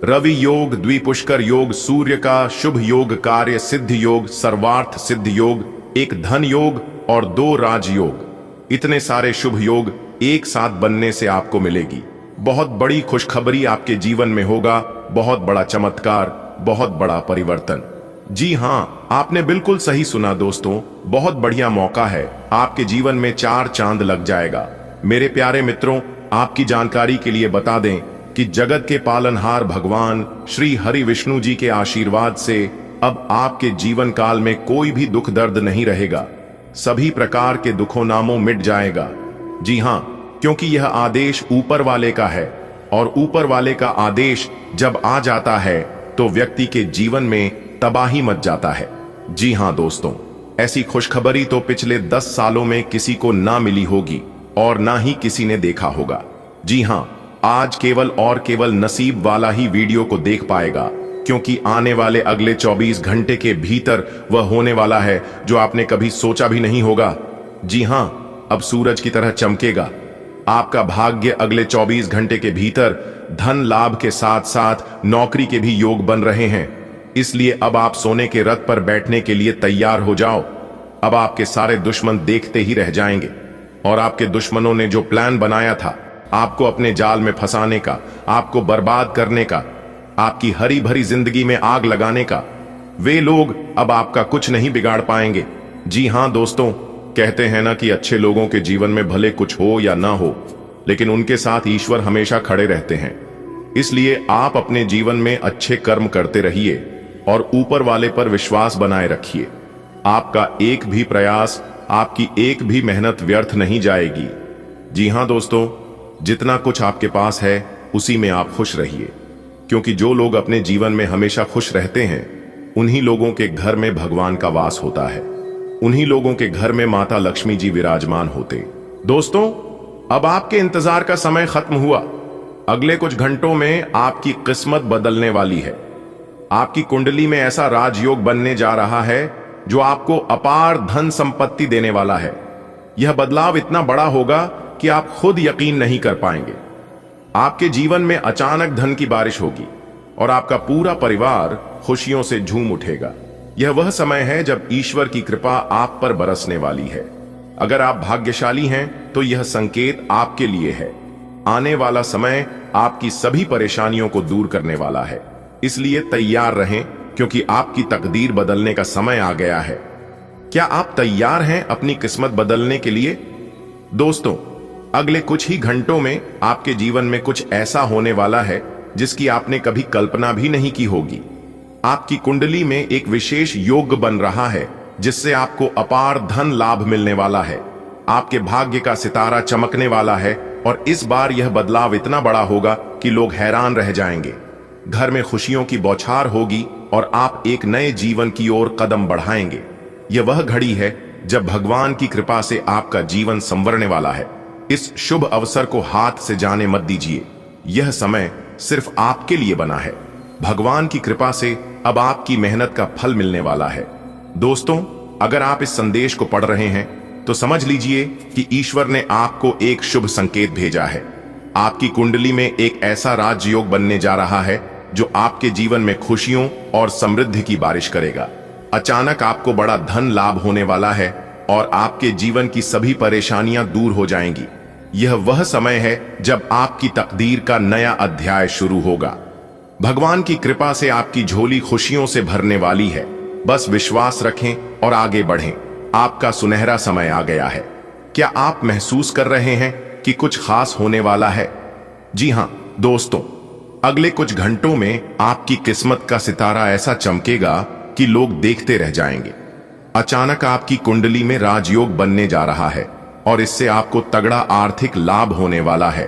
रवि योग, द्विपुष्कर योग, सूर्य का शुभ योग, कार्य सिद्ध योग, सर्वार्थ सिद्ध योग, एक धन योग और 2 राजयोग। इतने सारे शुभ योग एक साथ बनने से आपको मिलेगी। बहुत बड़ी खुशखबरी आपके जीवन में होगा, बहुत बड़ा चमत्कार, बहुत बड़ा परिवर्तन। जी हां, आपने बिल्कुल सही सुना दोस्तों, बहुत बढ़िया मौका है, आपके जीवन में 4 चांद लग जाएगा। मेरे प्यारे मित्रों, आपकी जानकारी के लिए बता दें कि जगत के पालनहार भगवान श्री हरि विष्णु जी के आशीर्वाद से अब आपके जीवन काल में कोई भी दुख दर्द नहीं रहेगा। सभी प्रकार के दुखों नामों मिट जाएगा। जी हां, क्योंकि यह आदेश ऊपर वाले का है, और ऊपर वाले का आदेश जब आ जाता है तो व्यक्ति के जीवन में तबाही मच जाता है। जी हां दोस्तों, ऐसी खुशखबरी तो पिछले 10 सालों में किसी को ना मिली होगी और ना ही किसी ने देखा होगा। जी हां, आज केवल और केवल नसीब वाला ही वीडियो को देख पाएगा, क्योंकि आने वाले अगले 24 घंटे के भीतर वह होने वाला है जो आपने कभी सोचा भी नहीं होगा। जी हां, अब सूरज की तरह चमकेगा। आपका भाग्य अगले 24 घंटे के भीतर धन लाभ के साथ साथ नौकरी के भी योग बन रहे हैं। इसलिए अब आप सोने के रथ पर बैठने के लिए तैयार हो जाओ। अब आपके सारे दुश्मन देखते ही रह जाएंगे, और आपके दुश्मनों ने जो प्लान बनाया था आपको अपने जाल में फंसाने का, आपको बर्बाद करने का, आपकी हरी भरी जिंदगी में आग लगाने का, वे लोग अब आपका कुछ नहीं बिगाड़ पाएंगे। जी हां दोस्तों, कहते हैं ना कि अच्छे लोगों के जीवन में भले कुछ हो या ना हो, लेकिन उनके साथ ईश्वर हमेशा खड़े रहते हैं। इसलिए आप अपने जीवन में अच्छे कर्म करते रहिए और ऊपर वाले पर विश्वास बनाए रखिए। आपका एक भी प्रयास, आपकी एक भी मेहनत व्यर्थ नहीं जाएगी। जी हां दोस्तों, जितना कुछ आपके पास है उसी में आप खुश रहिए, क्योंकि जो लोग अपने जीवन में हमेशा खुश रहते हैं उन्हीं लोगों के घर में भगवान का वास होता है, उन्हीं लोगों के घर में माता लक्ष्मी जी विराजमान होते। दोस्तों, अब आपके इंतजार का समय खत्म हुआ। अगले कुछ घंटों में आपकी किस्मत बदलने वाली है। आपकी कुंडली में ऐसा राजयोग बनने जा रहा है जो आपको अपार धन संपत्ति देने वाला है। यह बदलाव इतना बड़ा होगा कि आप खुद यकीन नहीं कर पाएंगे। आपके जीवन में अचानक धन की बारिश होगी और आपका पूरा परिवार खुशियों से झूम उठेगा। यह वह समय है जब ईश्वर की कृपा आप पर बरसने वाली है। अगर आप भाग्यशाली हैं तो यह संकेत आपके लिए है। आने वाला समय आपकी सभी परेशानियों को दूर करने वाला है। इसलिए तैयार रहें, क्योंकि आपकी तकदीर बदलने का समय आ गया है। क्या आप तैयार हैं अपनी किस्मत बदलने के लिए? दोस्तों, अगले कुछ ही घंटों में आपके जीवन में कुछ ऐसा होने वाला है जिसकी आपने कभी कल्पना भी नहीं की होगी। आपकी कुंडली में एक विशेष योग बन रहा है जिससे आपको अपार धन लाभ मिलने वाला है। आपके भाग्य का सितारा चमकने वाला है और इस बार यह बदलाव इतना बड़ा होगा कि लोग हैरान रह जाएंगे। घर में खुशियों की बौछार होगी और आप एक नए जीवन की ओर कदम बढ़ाएंगे। यह वह घड़ी है जब भगवान की कृपा से आपका जीवन संवरने वाला है। इस शुभ अवसर को हाथ से जाने मत दीजिए। यह समय सिर्फ आपके लिए बना है। भगवान की कृपा से अब आपकी मेहनत का फल मिलने वाला है। दोस्तों, अगर आप इस संदेश को पढ़ रहे हैं तो समझ लीजिए कि ईश्वर ने आपको एक शुभ संकेत भेजा है। आपकी कुंडली में एक ऐसा राजयोग बनने जा रहा है जो आपके जीवन में खुशियों और समृद्धि की बारिश करेगा। अचानक आपको बड़ा धन लाभ होने वाला है और आपके जीवन की सभी परेशानियां दूर हो जाएंगी। यह वह समय है जब आपकी तकदीर का नया अध्याय शुरू होगा। भगवान की कृपा से आपकी झोली खुशियों से भरने वाली है। बस विश्वास रखें और आगे बढ़ें। आपका सुनहरा समय आ गया है। क्या आप महसूस कर रहे हैं कि कुछ खास होने वाला है? जी हां दोस्तों, अगले कुछ घंटों में आपकी किस्मत का सितारा ऐसा चमकेगा कि लोग देखते रह जाएंगे। अचानक आपकी कुंडली में राजयोग बनने जा रहा है और इससे आपको तगड़ा आर्थिक लाभ होने वाला है।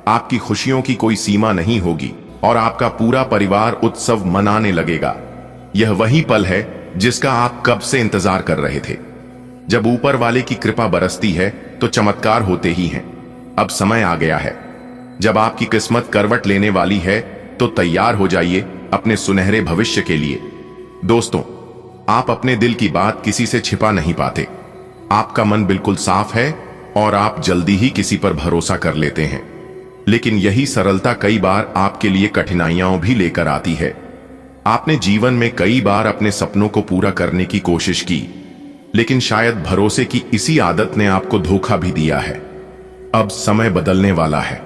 आपकी खुशियों की कोई सीमा नहीं होगी और आपका पूरा परिवार उत्सव मनाने लगेगा। यह वही पल है जिसका आप कब से इंतजार कर रहे थे। जब ऊपर वाले की कृपा बरसती है तो चमत्कार होते ही हैं। अब समय आ गया है जब आपकी किस्मत करवट लेने वाली है, तो तैयार हो जाइए अपने सुनहरे भविष्य के लिए। दोस्तों, आप अपने दिल की बात किसी से छिपा नहीं पाते। आपका मन बिल्कुल साफ है और आप जल्दी ही किसी पर भरोसा कर लेते हैं। लेकिन यही सरलता कई बार आपके लिए कठिनाइयां भी लेकर आती है। आपने जीवन में कई बार अपने सपनों को पूरा करने की कोशिश की, लेकिन शायद भरोसे की इसी आदत ने आपको धोखा भी दिया है। अब समय बदलने वाला है।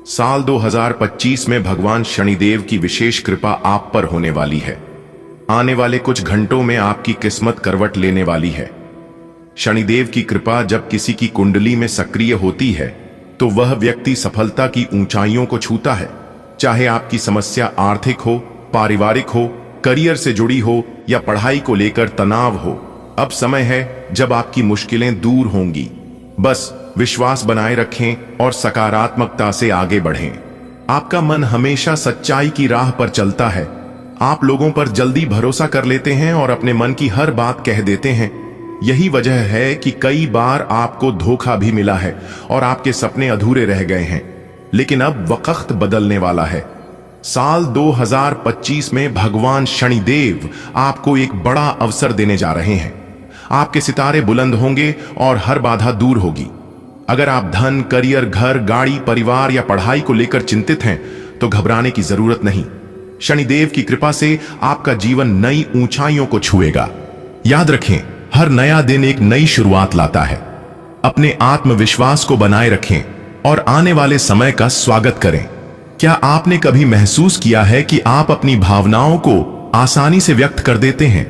साल 2025 में भगवान शनिदेव की विशेष कृपा आप पर होने वाली है। आने वाले कुछ घंटों में आपकी किस्मत करवट लेने वाली है। शनिदेव की कृपा जब किसी की कुंडली में सक्रिय होती है तो वह व्यक्ति सफलता की ऊंचाइयों को छूता है। चाहे आपकी समस्या आर्थिक हो, पारिवारिक हो, करियर से जुड़ी हो या पढ़ाई को लेकर तनाव हो, अब समय है जब आपकी मुश्किलें दूर होंगी। बस विश्वास बनाए रखें और सकारात्मकता से आगे बढ़ें। आपका मन हमेशा सच्चाई की राह पर चलता है। आप लोगों पर जल्दी भरोसा कर लेते हैं और अपने मन की हर बात कह देते हैं। यही वजह है कि कई बार आपको धोखा भी मिला है और आपके सपने अधूरे रह गए हैं। लेकिन अब वक्त बदलने वाला है। साल 2025 में भगवान शनिदेव आपको एक बड़ा अवसर देने जा रहे हैं। आपके सितारे बुलंद होंगे और हर बाधा दूर होगी। अगर आप धन, करियर, घर, गाड़ी, परिवार या पढ़ाई को लेकर चिंतित हैं तो घबराने की जरूरत नहीं। शनिदेव की कृपा से आपका जीवन नई ऊंचाइयों को छुएगा। याद रखें, हर नया दिन एक नई शुरुआत लाता है। अपने आत्मविश्वास को बनाए रखें और आने वाले समय का स्वागत करें। क्या आपने कभी महसूस किया है कि आप अपनी भावनाओं को आसानी से व्यक्त कर देते हैं?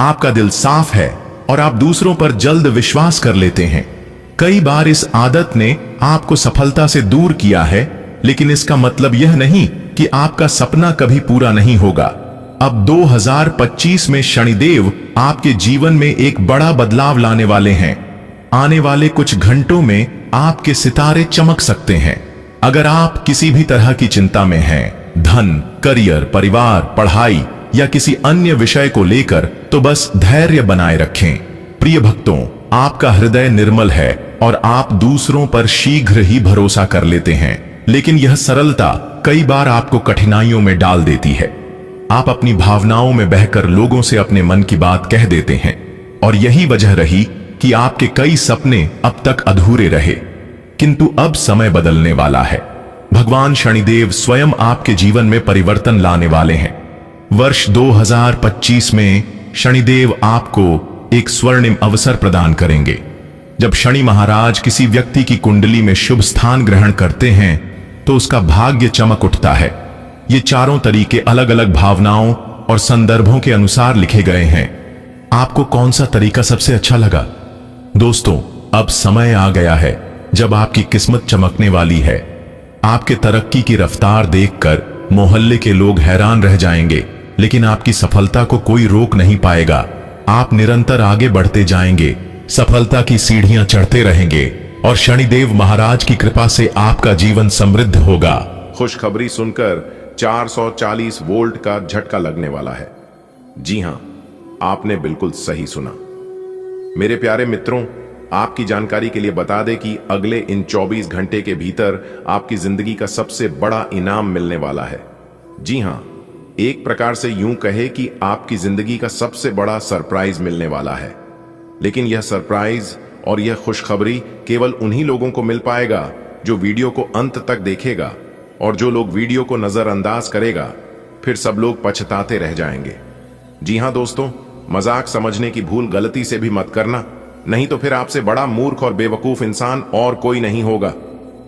आपका दिल साफ है और आप दूसरों पर जल्द विश्वास कर लेते हैं। कई बार इस आदत ने आपको सफलता से दूर किया है, लेकिन इसका मतलब यह नहीं कि आपका सपना कभी पूरा नहीं होगा। अब 2025 में शनिदेव आपके जीवन में एक बड़ा बदलाव लाने वाले हैं। आने वाले कुछ घंटों में आपके सितारे चमक सकते हैं। अगर आप किसी भी तरह की चिंता में हैं, धन, करियर, परिवार, पढ़ाई या किसी अन्य विषय को लेकर, तो बस धैर्य बनाए रखें। प्रिय भक्तों, आपका हृदय निर्मल है और आप दूसरों पर शीघ्र ही भरोसा कर लेते हैं, लेकिन यह सरलता कई बार आपको कठिनाइयों में डाल देती है। आप अपनी भावनाओं में बहकर लोगों से अपने मन की बात कह देते हैं और यही वजह रही कि आपके कई सपने अब तक अधूरे रहे। किंतु अब समय बदलने वाला है। भगवान शनिदेव स्वयं आपके जीवन में परिवर्तन लाने वाले हैं। वर्ष 2025 में शनिदेव आपको एक स्वर्णिम अवसर प्रदान करेंगे। जब शनि महाराज किसी व्यक्ति की कुंडली में शुभ स्थान ग्रहण करते हैं तो उसका भाग्य चमक उठता है।
ये चारों तरीके अलग अलग भावनाओं और संदर्भों के अनुसार लिखे गए हैं। आपको कौन सा तरीका सबसे अच्छा लगा? दोस्तों, अब समय आ गया है जब आपकी किस्मत चमकने वाली है। आपके तरक्की की रफ्तार देखकर मोहल्ले के लोग हैरान रह जाएंगे, लेकिन आपकी सफलता को कोई रोक नहीं पाएगा। आप निरंतर आगे बढ़ते जाएंगे, सफलता की सीढ़ियां चढ़ते रहेंगे और शनिदेव महाराज की कृपा से आपका जीवन समृद्ध होगा।
खुशखबरी सुनकर 440 वोल्ट का झटका लगने वाला है। जी हां, आपने बिल्कुल सही सुना। मेरे प्यारे मित्रों, आपकी जानकारी के लिए बता दें कि अगले इन 24 घंटे के भीतर आपकी जिंदगी का सबसे बड़ा इनाम मिलने वाला है। जी हां, एक प्रकार से यूं कहे कि आपकी जिंदगी का सबसे बड़ा सरप्राइज मिलने वाला है। लेकिन यह सरप्राइज और यह खुशखबरी केवल उन्हीं लोगों को मिल पाएगा जो वीडियो को अंत तक देखेगा, और जो लोग वीडियो को नजरअंदाज करेगा फिर सब लोग पछताते रह जाएंगे। जी हां दोस्तों, मजाक समझने की भूल गलती से भी मत करना, नहीं तो फिर आपसे बड़ा मूर्ख और बेवकूफ इंसान और कोई नहीं होगा।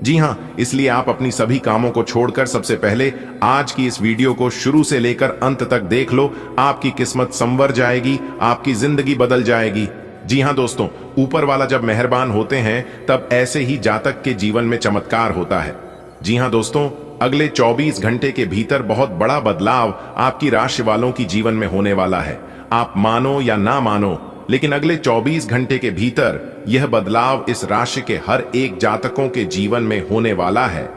जी हां, इसलिए आप अपनी सभी कामों को छोड़कर सबसे पहले आज की इस वीडियो को शुरू से लेकर अंत तक देख लो। आपकी किस्मत संवर जाएगी, आपकी जिंदगी बदल जाएगी। जी हां दोस्तों, ऊपर वाला जब मेहरबान होते हैं तब ऐसे ही जातक के जीवन में चमत्कार होता है। जी हां दोस्तों, अगले 24 घंटे के भीतर बहुत बड़ा बदलाव आपकी राशि वालों की जीवन में होने वाला है। आप मानो या ना मानो, लेकिन अगले 24 घंटे के भीतर यह बदलाव इस राशि के हर एक जातकों के जीवन में होने वाला है।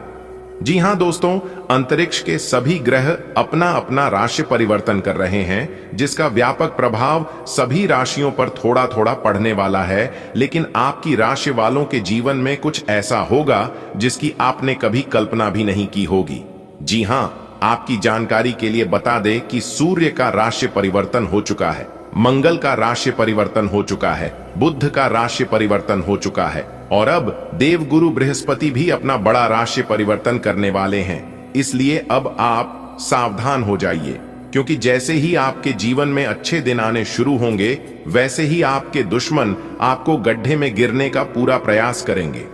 जी हां दोस्तों, अंतरिक्ष के सभी ग्रह अपना अपना राशि परिवर्तन कर रहे हैं, जिसका व्यापक प्रभाव सभी राशियों पर थोड़ा थोड़ा पड़ने वाला है। लेकिन आपकी राशि वालों के जीवन में कुछ ऐसा होगा जिसकी आपने कभी कल्पना भी नहीं की होगी। जी हां, आपकी जानकारी के लिए बता दें कि सूर्य का राशि परिवर्तन हो चुका है, मंगल का राशि परिवर्तन हो चुका है, बुध का राशि परिवर्तन हो चुका है, और अब देवगुरु बृहस्पति भी अपना बड़ा राशि परिवर्तन करने वाले हैं। इसलिए अब आप सावधान हो जाइए, क्योंकि जैसे ही आपके जीवन में अच्छे दिन आने शुरू होंगे, वैसे ही आपके दुश्मन आपको गड्ढे में गिरने का पूरा प्रयास करेंगे।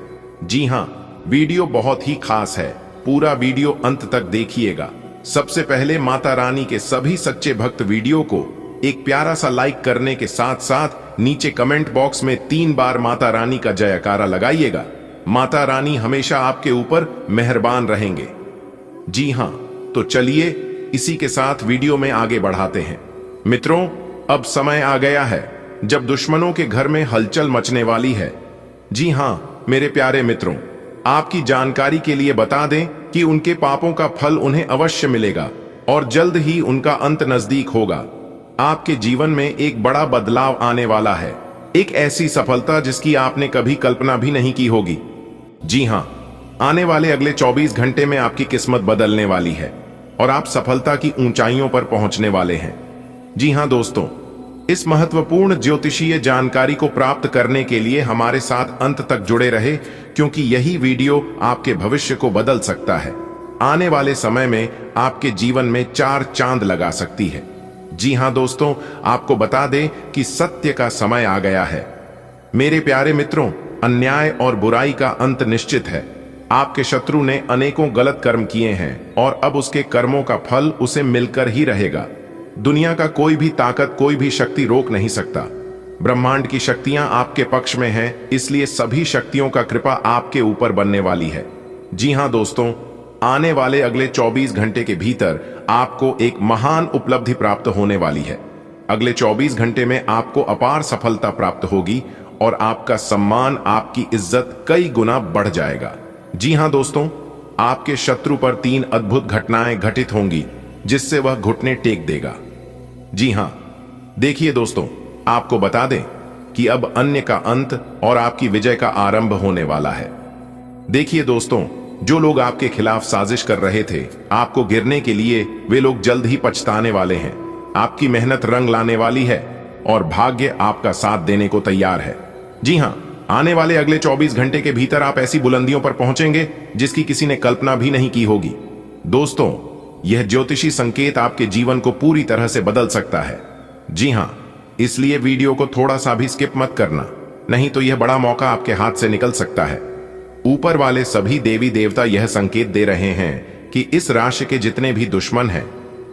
जी हां, वीडियो बहुत ही खास है, पूरा वीडियो अंत तक देखिएगा। सबसे पहले माता रानी के सभी सच्चे भक्त वीडियो को एक प्यारा सा लाइक करने के साथ साथ नीचे कमेंट बॉक्स में 3 बार माता रानी का जयकारा लगाइएगा। माता रानी हमेशा आपके ऊपर मेहरबान रहेंगे। जी हां, तो चलिए इसी के साथ वीडियो में आगे बढ़ाते हैं। मित्रों, अब समय आ गया है जब दुश्मनों के घर में हलचल मचने वाली है। जी हां मेरे प्यारे मित्रों, आपकी जानकारी के लिए बता दें कि उनके पापों का फल उन्हें अवश्य मिलेगा और जल्द ही उनका अंत नजदीक होगा। आपके जीवन में एक बड़ा बदलाव आने वाला है, एक ऐसी सफलता जिसकी आपने कभी कल्पना भी नहीं की होगी। जी हां, आने वाले अगले 24 घंटे में आपकी किस्मत बदलने वाली है और आप सफलता की ऊंचाइयों पर पहुंचने वाले हैं। जी हां दोस्तों, इस महत्वपूर्ण ज्योतिषीय जानकारी को प्राप्त करने के लिए हमारे साथ अंत तक जुड़े रहे, क्योंकि यही वीडियो आपके भविष्य को बदल सकता है। आने वाले समय में आपके जीवन में 4 चांद लगा सकती है। जी हां दोस्तों, आपको बता दें कि सत्य का समय आ गया है। मेरे प्यारे मित्रों, अन्याय और बुराई का अंत निश्चित है। आपके शत्रु ने अनेकों गलत कर्म किए हैं और अब उसके कर्मों का फल उसे मिलकर ही रहेगा। दुनिया का कोई भी ताकत, कोई भी शक्ति रोक नहीं सकता। ब्रह्मांड की शक्तियां आपके पक्ष में हैं, इसलिए सभी शक्तियों का कृपा आपके ऊपर बनने वाली है। जी हां दोस्तों, आने वाले अगले 24 घंटे के भीतर आपको एक महान उपलब्धि प्राप्त होने वाली है। अगले 24 घंटे में आपको अपार सफलता प्राप्त होगी और आपका सम्मान, आपकी इज्जत कई गुना बढ़ जाएगा। जी हां दोस्तों, आपके शत्रु पर 3 अद्भुत घटनाएं घटित होंगी जिससे वह घुटने टेक देगा। जी हां, देखिए दोस्तों, आपको बता दें कि अब अन्य का अंत और आपकी विजय का आरंभ होने वाला है। देखिए दोस्तों, जो लोग आपके खिलाफ साजिश कर रहे थे आपको गिरने के लिए, वे लोग जल्द ही पछताने वाले हैं। आपकी मेहनत रंग लाने वाली है और भाग्य आपका साथ देने को तैयार है। जी हां, आने वाले अगले 24 घंटे के भीतर आप ऐसी बुलंदियों पर पहुंचेंगे जिसकी किसी ने कल्पना भी नहीं की होगी। दोस्तों, यह ज्योतिषी संकेत आपके जीवन को पूरी तरह से बदल सकता है। जी हां, इसलिए वीडियो को थोड़ा सा भी स्किप मत करना, नहीं तो यह बड़ा मौका आपके हाथ से निकल सकता है। ऊपर वाले सभी देवी देवता यह संकेत दे रहे हैं कि इस राशि के जितने भी दुश्मन हैं,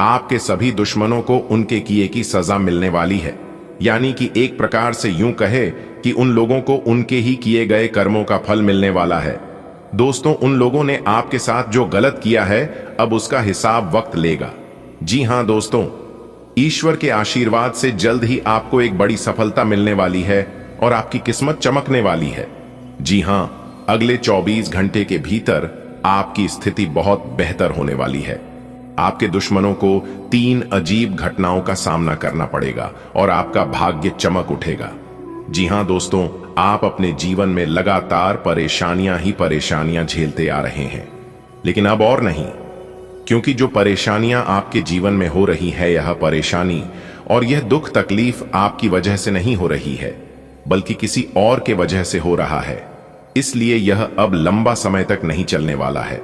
आपके सभी दुश्मनों को उनके किए की सजा मिलने वाली है। यानी कि एक प्रकार से यूं कहे कि उन लोगों को उनके ही किए गए कर्मों का फल मिलने वाला है। दोस्तों, उन लोगों ने आपके साथ जो गलत किया है, अब उसका हिसाब वक्त लेगा। जी हां दोस्तों, ईश्वर के आशीर्वाद से जल्द ही आपको एक बड़ी सफलता मिलने वाली है और आपकी किस्मत चमकने वाली है। जी हां, अगले 24 घंटे के भीतर आपकी स्थिति बहुत बेहतर होने वाली है। आपके दुश्मनों को 3 अजीब घटनाओं का सामना करना पड़ेगा और आपका भाग्य चमक उठेगा। जी हां दोस्तों, आप अपने जीवन में लगातार परेशानियां ही परेशानियां झेलते आ रहे हैं, लेकिन अब और नहीं, क्योंकि जो परेशानियां आपके जीवन में हो रही है, यह परेशानी और यह दुख तकलीफ आपकी वजह से नहीं हो रही है, बल्कि किसी और के वजह से हो रहा है। इसलिए यह अब लंबा समय तक नहीं चलने वाला है,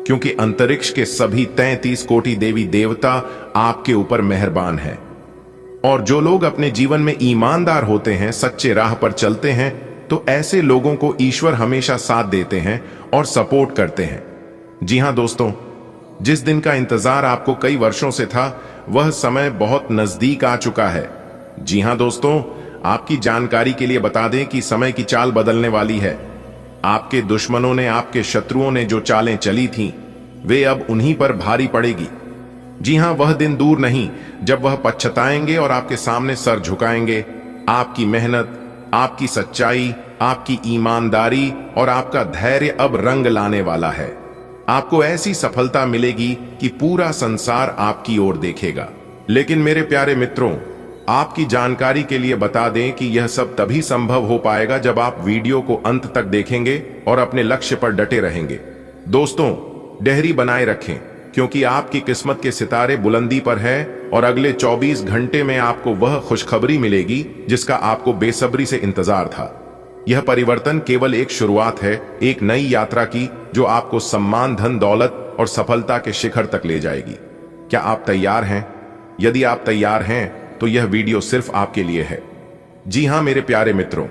क्योंकि अंतरिक्ष के सभी 33 कोटि देवी देवता आपके ऊपर मेहरबान हैं। और जो लोग अपने जीवन में ईमानदार होते हैं, सच्चे राह पर चलते हैं, तो ऐसे लोगों को ईश्वर हमेशा साथ देते हैं और सपोर्ट करते हैं। जी हां दोस्तों, जिस दिन का इंतजार आपको कई वर्षों से था, वह समय बहुत नजदीक आ चुका है। जी हां दोस्तों, आपकी जानकारी के लिए बता दें कि समय की चाल बदलने वाली है। आपके दुश्मनों ने, आपके शत्रुओं ने जो चालें चली थीं, वे अब उन्हीं पर भारी पड़ेगी। जी हां, वह दिन दूर नहीं जब वह पछताएंगे और आपके सामने सर झुकाएंगे। आपकी मेहनत, आपकी सच्चाई, आपकी ईमानदारी और आपका धैर्य अब रंग लाने वाला है। आपको ऐसी सफलता मिलेगी कि पूरा संसार आपकी ओर देखेगा। लेकिन मेरे प्यारे मित्रों, आपकी जानकारी के लिए बता दें कि यह सब तभी संभव हो पाएगा जब आप वीडियो को अंत तक देखेंगे और अपने लक्ष्य पर डटे रहेंगे। दोस्तों, डेहरी बनाए रखें, क्योंकि आपकी किस्मत के सितारे बुलंदी पर है और अगले 24 घंटे में आपको वह खुशखबरी मिलेगी जिसका आपको बेसब्री से इंतजार था। यह परिवर्तन केवल एक शुरुआत है, एक नई यात्रा की, जो आपको सम्मान, धन, दौलत और सफलता के शिखर तक ले जाएगी। क्या आप तैयार हैं? यदि आप तैयार हैं तो यह वीडियो सिर्फ आपके लिए है। जी हां मेरे प्यारे मित्रों,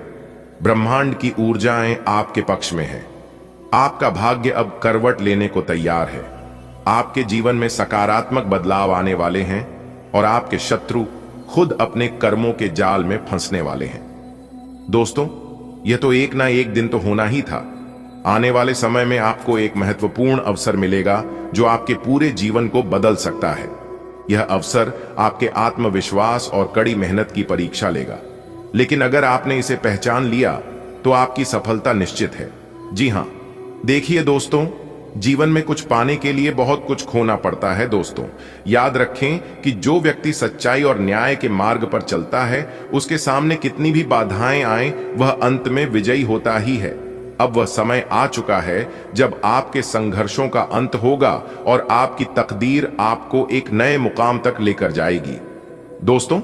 ब्रह्मांड की ऊर्जाएं आपके पक्ष में हैं। आपका भाग्य अब करवट लेने को तैयार है। आपके जीवन में सकारात्मक बदलाव आने वाले हैं और आपके शत्रु खुद अपने कर्मों के जाल में फंसने वाले हैं। दोस्तों, यह तो एक ना एक दिन तो होना ही था। आने वाले समय में आपको एक महत्वपूर्ण अवसर मिलेगा जो आपके पूरे जीवन को बदल सकता है। यह अवसर आपके आत्मविश्वास और कड़ी मेहनत की परीक्षा लेगा, लेकिन अगर आपने इसे पहचान लिया तो आपकी सफलता निश्चित है। जी हां, देखिए दोस्तों, जीवन में कुछ पाने के लिए बहुत कुछ खोना पड़ता है। दोस्तों, याद रखें कि जो व्यक्ति सच्चाई और न्याय के मार्ग पर चलता है, उसके सामने कितनी भी बाधाएं आए, वह अंत में विजयी होता ही है। अब वह समय आ चुका है जब आपके संघर्षों का अंत होगा और आपकी तकदीर आपको एक नए मुकाम तक लेकर जाएगी। दोस्तों,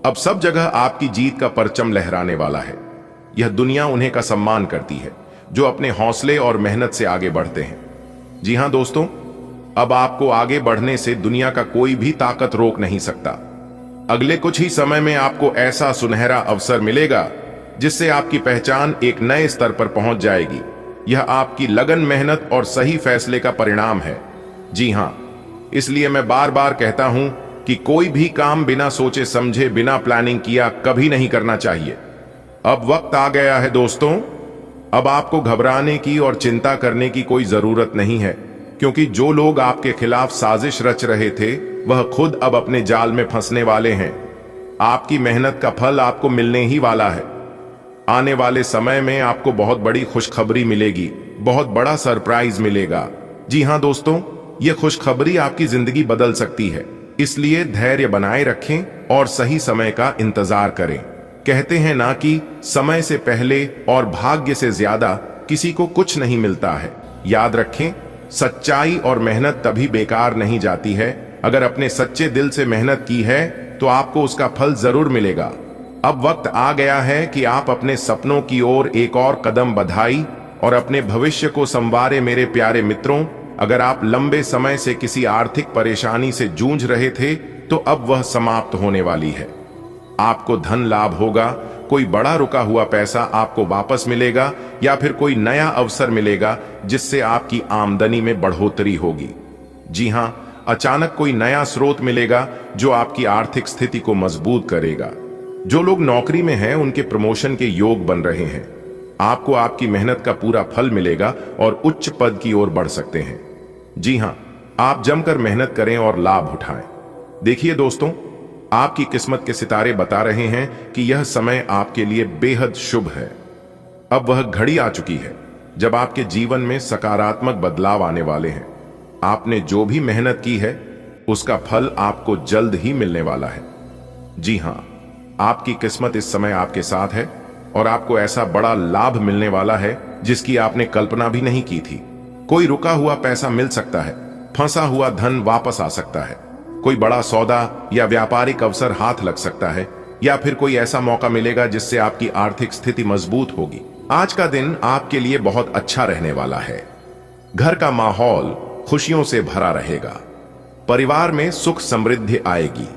अब सब जगह आपकी जीत का परचम लहराने वाला है। यह दुनिया उन्हें का सम्मान करती है जो अपने हौसले और मेहनत से आगे बढ़ते हैं। जी हां दोस्तों, अब आपको आगे बढ़ने से दुनिया का कोई भी ताकत रोक नहीं सकता। अगले कुछ ही समय में आपको ऐसा सुनहरा अवसर मिलेगा जिससे आपकी पहचान एक नए स्तर पर पहुंच जाएगी। यह आपकी लगन, मेहनत और सही फैसले का परिणाम है। जी हां, इसलिए मैं बार बार कहता हूं कि कोई भी काम बिना सोचे समझे, बिना प्लानिंग किया कभी नहीं करना चाहिए। अब वक्त आ गया है दोस्तों, अब आपको घबराने की और चिंता करने की कोई जरूरत नहीं है, क्योंकि जो लोग आपके खिलाफ साजिश रच रहे थे, वह खुद अब अपने जाल में फंसने वाले हैं। आपकी मेहनत का फल आपको मिलने ही वाला है। आने वाले समय में आपको बहुत बड़ी खुशखबरी मिलेगी, बहुत बड़ा सरप्राइज मिलेगा। जी हां दोस्तों, यह खुशखबरी आपकी जिंदगी बदल सकती है। इसलिए धैर्य बनाए रखें और सही समय का इंतजार करें। कहते हैं ना कि समय से पहले और भाग्य से ज्यादा किसी को कुछ नहीं मिलता है। याद रखें, सच्चाई और मेहनत तभी बेकार नहीं जाती है। अगर अपने सच्चे दिल से मेहनत की है तो आपको उसका फल जरूर मिलेगा। अब वक्त आ गया है कि आप अपने सपनों की ओर एक और कदम बढ़ाई और अपने भविष्य को संवारे। मेरे प्यारे मित्रों, अगर आप लंबे समय से किसी आर्थिक परेशानी से जूझ रहे थे तो अब वह समाप्त होने वाली है। आपको धन लाभ होगा, कोई बड़ा रुका हुआ पैसा आपको वापस मिलेगा या फिर कोई नया अवसर मिलेगा जिससे आपकी आमदनी में बढ़ोतरी होगी। जी हां, अचानक कोई नया स्रोत मिलेगा जो आपकी आर्थिक स्थिति को मजबूत करेगा। जो लोग नौकरी में हैं उनके प्रमोशन के योग बन रहे हैं। आपको आपकी मेहनत का पूरा फल मिलेगा और उच्च पद की ओर बढ़ सकते हैं। जी हां, आप जमकर मेहनत करें और लाभ उठाएं। देखिए दोस्तों, आपकी किस्मत के सितारे बता रहे हैं कि यह समय आपके लिए बेहद शुभ है। अब वह घड़ी आ चुकी है जब आपके जीवन में सकारात्मक बदलाव आने वाले हैं। आपने जो भी मेहनत की है उसका फल आपको जल्द ही मिलने वाला है। जी हां, आपकी किस्मत इस समय आपके साथ है और आपको ऐसा बड़ा लाभ मिलने वाला है जिसकी आपने कल्पना भी नहीं की थी। कोई रुका हुआ पैसा मिल सकता है, फंसा हुआ धन वापस आ सकता है, कोई बड़ा सौदा या व्यापारिक अवसर हाथ लग सकता है, या फिर कोई ऐसा मौका मिलेगा जिससे आपकी आर्थिक स्थिति मजबूत होगी। आज का दिन आपके लिए बहुत अच्छा रहने वाला है। घर का माहौल खुशियों से भरा रहेगा। परिवार में सुख समृद्धि आएगी।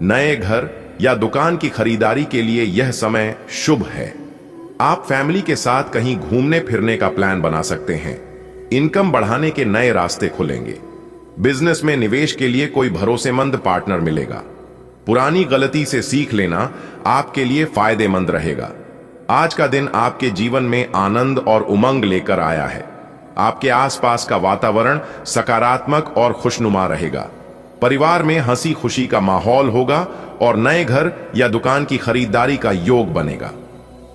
नए घर या दुकान की खरीदारी के लिए यह समय शुभ है। आप फैमिली के साथ कहीं घूमने फिरने का प्लान बना सकते हैं। इनकम बढ़ाने के नए रास्ते खुलेंगे। बिजनेस में निवेश के लिए कोई भरोसेमंद पार्टनर मिलेगा। पुरानी गलती से सीख लेना आपके लिए फायदेमंद रहेगा। आज का दिन आपके जीवन में आनंद और उमंग लेकर आया है। आपके आसपास का वातावरण सकारात्मक और खुशनुमा रहेगा। परिवार में हंसी खुशी का माहौल होगा और नए घर या दुकान की खरीदारी का योग बनेगा।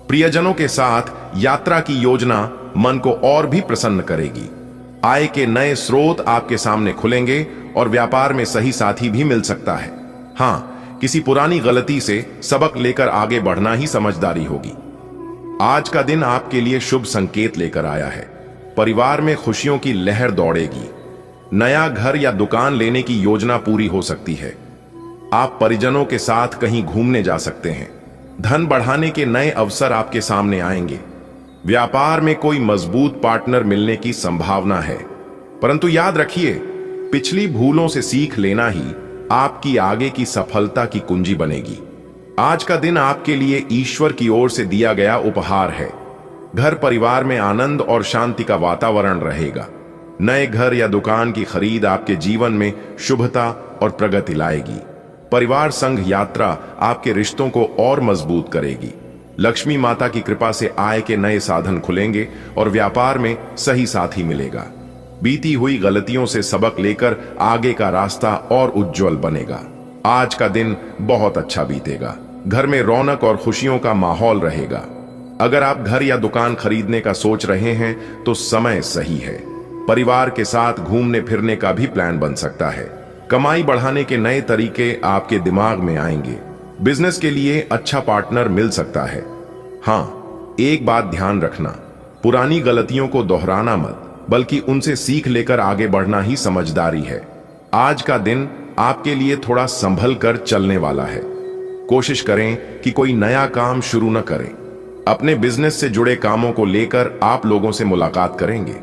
प्रियजनों के साथ यात्रा की योजना मन को और भी प्रसन्न करेगी। आय के नए स्रोत आपके सामने खुलेंगे और व्यापार में सही साथी भी मिल सकता है। हां, किसी पुरानी गलती से सबक लेकर आगे बढ़ना ही समझदारी होगी। आज का दिन आपके लिए शुभ संकेत लेकर आया है। परिवार में खुशियों की लहर दौड़ेगी। नया घर या दुकान लेने की योजना पूरी हो सकती है। आप परिजनों के साथ कहीं घूमने जा सकते हैं। धन बढ़ाने के नए अवसर आपके सामने आएंगे। व्यापार में कोई मजबूत पार्टनर मिलने की संभावना है। परंतु याद रखिए, पिछली भूलों से सीख लेना ही आपकी आगे की सफलता की कुंजी बनेगी। आज का दिन आपके लिए ईश्वर की ओर से दिया गया उपहार है। घर परिवार में आनंद और शांति का वातावरण रहेगा। नए घर या दुकान की खरीद आपके जीवन में शुभता और प्रगति लाएगी। परिवार संग यात्रा आपके रिश्तों को और मजबूत करेगी। लक्ष्मी माता की कृपा से आय के नए साधन खुलेंगे और व्यापार में सही साथी मिलेगा। बीती हुई गलतियों से सबक लेकर आगे का रास्ता और उज्जवल बनेगा। आज का दिन बहुत अच्छा बीतेगा। घर में रौनक और खुशियों का माहौल रहेगा। अगर आप घर या दुकान खरीदने का सोच रहे हैं तो समय सही है। परिवार के साथ घूमने फिरने का भी प्लान बन सकता है। कमाई बढ़ाने के नए तरीके आपके दिमाग में आएंगे। बिजनेस के लिए अच्छा पार्टनर मिल सकता है। हां, एक बात ध्यान रखना, पुरानी गलतियों को दोहराना मत, बल्कि उनसे सीख लेकर आगे बढ़ना ही समझदारी है। आज का दिन आपके लिए थोड़ा संभल कर चलने वाला है। कोशिश करें कि कोई नया काम शुरू न करें। अपने बिजनेस से जुड़े कामों को लेकर आप लोगों से मुलाकात करेंगे।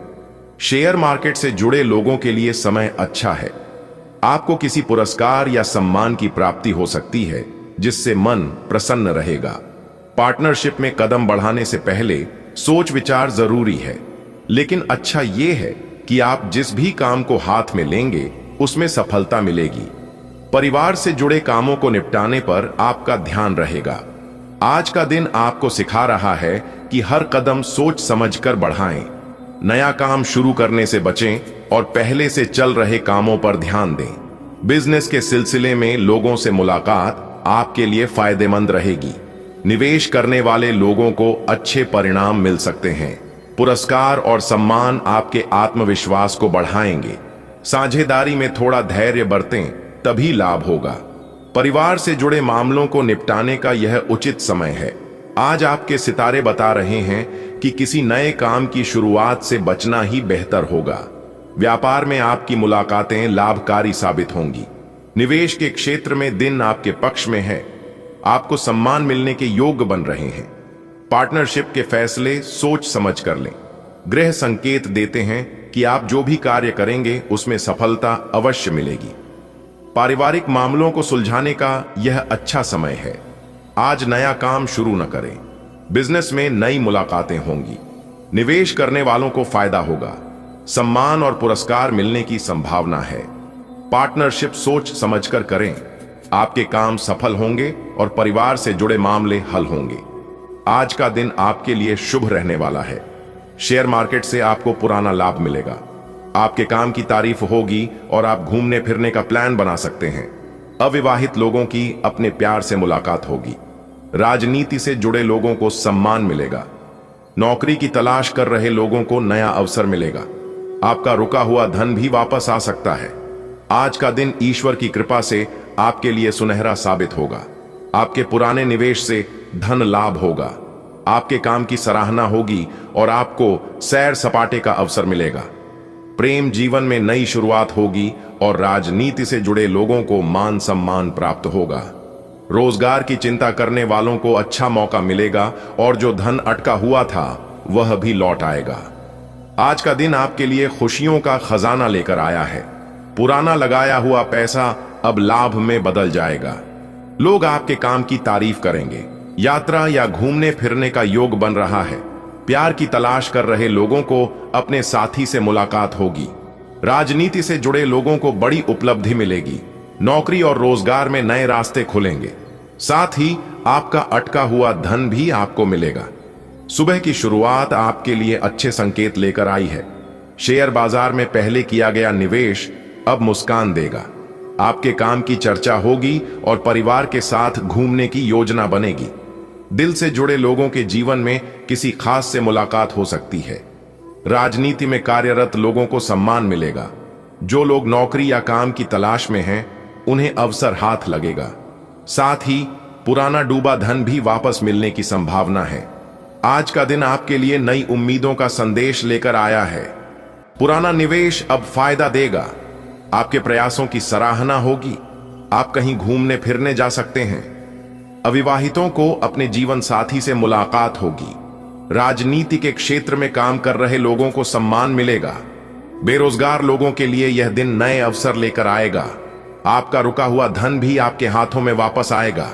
शेयर मार्केट से जुड़े लोगों के लिए समय अच्छा है। आपको किसी पुरस्कार या सम्मान की प्राप्ति हो सकती है जिससे मन प्रसन्न रहेगा। पार्टनरशिप में कदम बढ़ाने से पहले सोच विचार जरूरी है, लेकिन अच्छा यह है कि आप जिस भी काम को हाथ में लेंगे उसमें सफलता मिलेगी। परिवार से जुड़े कामों को निपटाने पर आपका ध्यान रहेगा। आज का दिन आपको सिखा रहा है कि हर कदम सोच समझकर बढ़ाएं। नया काम शुरू करने से बचें और पहले से चल रहे कामों पर ध्यान दें। बिजनेस के सिलसिले में लोगों से मुलाकात आपके लिए फायदेमंद रहेगी। निवेश करने वाले लोगों को अच्छे परिणाम मिल सकते हैं। पुरस्कार और सम्मान आपके आत्मविश्वास को बढ़ाएंगे। साझेदारी में थोड़ा धैर्य बरतें, तभी लाभ होगा। परिवार से जुड़े मामलों को निपटाने का यह उचित समय है। आज आपके सितारे बता रहे हैं कि किसी नए काम की शुरुआत से बचना ही बेहतर होगा। व्यापार में आपकी मुलाकातें लाभकारी साबित होंगी। निवेश के क्षेत्र में दिन आपके पक्ष में है। आपको सम्मान मिलने के योग्य बन रहे हैं। पार्टनरशिप के फैसले सोच समझ कर लें। ग्रह संकेत देते हैं कि आप जो भी कार्य करेंगे उसमें सफलता अवश्य मिलेगी। पारिवारिक मामलों को सुलझाने का यह अच्छा समय है। आज नया काम शुरू न करें। बिजनेस में नई मुलाकातें होंगी। निवेश करने वालों को फायदा होगा। सम्मान और पुरस्कार मिलने की संभावना है। पार्टनरशिप सोच समझकर करें। आपके काम सफल होंगे और परिवार से जुड़े मामले हल होंगे। आज का दिन आपके लिए शुभ रहने वाला है। शेयर मार्केट से आपको पुराना लाभ मिलेगा। आपके काम की तारीफ होगी और आप घूमने फिरने का प्लान बना सकते हैं। अविवाहित लोगों की अपने प्यार से मुलाकात होगी। राजनीति से जुड़े लोगों को सम्मान मिलेगा। नौकरी की तलाश कर रहे लोगों को नया अवसर मिलेगा। आपका रुका हुआ धन भी वापस आ सकता है। आज का दिन ईश्वर की कृपा से आपके लिए सुनहरा साबित होगा। आपके पुराने निवेश से धन लाभ होगा। आपके काम की सराहना होगी और आपको सैर सपाटे का अवसर मिलेगा। प्रेम जीवन में नई शुरुआत होगी और राजनीति से जुड़े लोगों को मान सम्मान प्राप्त होगा। रोजगार की चिंता करने वालों को अच्छा मौका मिलेगा और जो धन अटका हुआ था वह भी लौट आएगा। आज का दिन आपके लिए खुशियों का खजाना लेकर आया है। पुराना लगाया हुआ पैसा अब लाभ में बदल जाएगा। लोग आपके काम की तारीफ करेंगे। यात्रा या घूमने फिरने का योग बन रहा है। प्यार की तलाश कर रहे लोगों को अपने साथी से मुलाकात होगी। राजनीति से जुड़े लोगों को बड़ी उपलब्धि मिलेगी। नौकरी और रोजगार में नए रास्ते खुलेंगे। साथ ही आपका अटका हुआ धन भी आपको मिलेगा। सुबह की शुरुआत आपके लिए अच्छे संकेत लेकर आई है। शेयर बाजार में पहले किया गया निवेश अब मुस्कान देगा। आपके काम की चर्चा होगी और परिवार के साथ घूमने की योजना बनेगी। दिल से जुड़े लोगों के जीवन में किसी खास से मुलाकात हो सकती है। राजनीति में कार्यरत लोगों को सम्मान मिलेगा। जो लोग नौकरी या काम की तलाश में हैं, उन्हें अवसर हाथ लगेगा। साथ ही पुराना डूबा धन भी वापस मिलने की संभावना है। आज का दिन आपके लिए नई उम्मीदों का संदेश लेकर आया है। पुराना निवेश अब फायदा देगा। आपके प्रयासों की सराहना होगी। आप कहीं घूमने फिरने जा सकते हैं। अविवाहितों को अपने जीवन साथी से मुलाकात होगी। राजनीति के क्षेत्र में काम कर रहे लोगों को सम्मान मिलेगा। बेरोजगार लोगों के लिए यह दिन नए अवसर लेकर आएगा। आपका रुका हुआ धन भी आपके हाथों में वापस आएगा।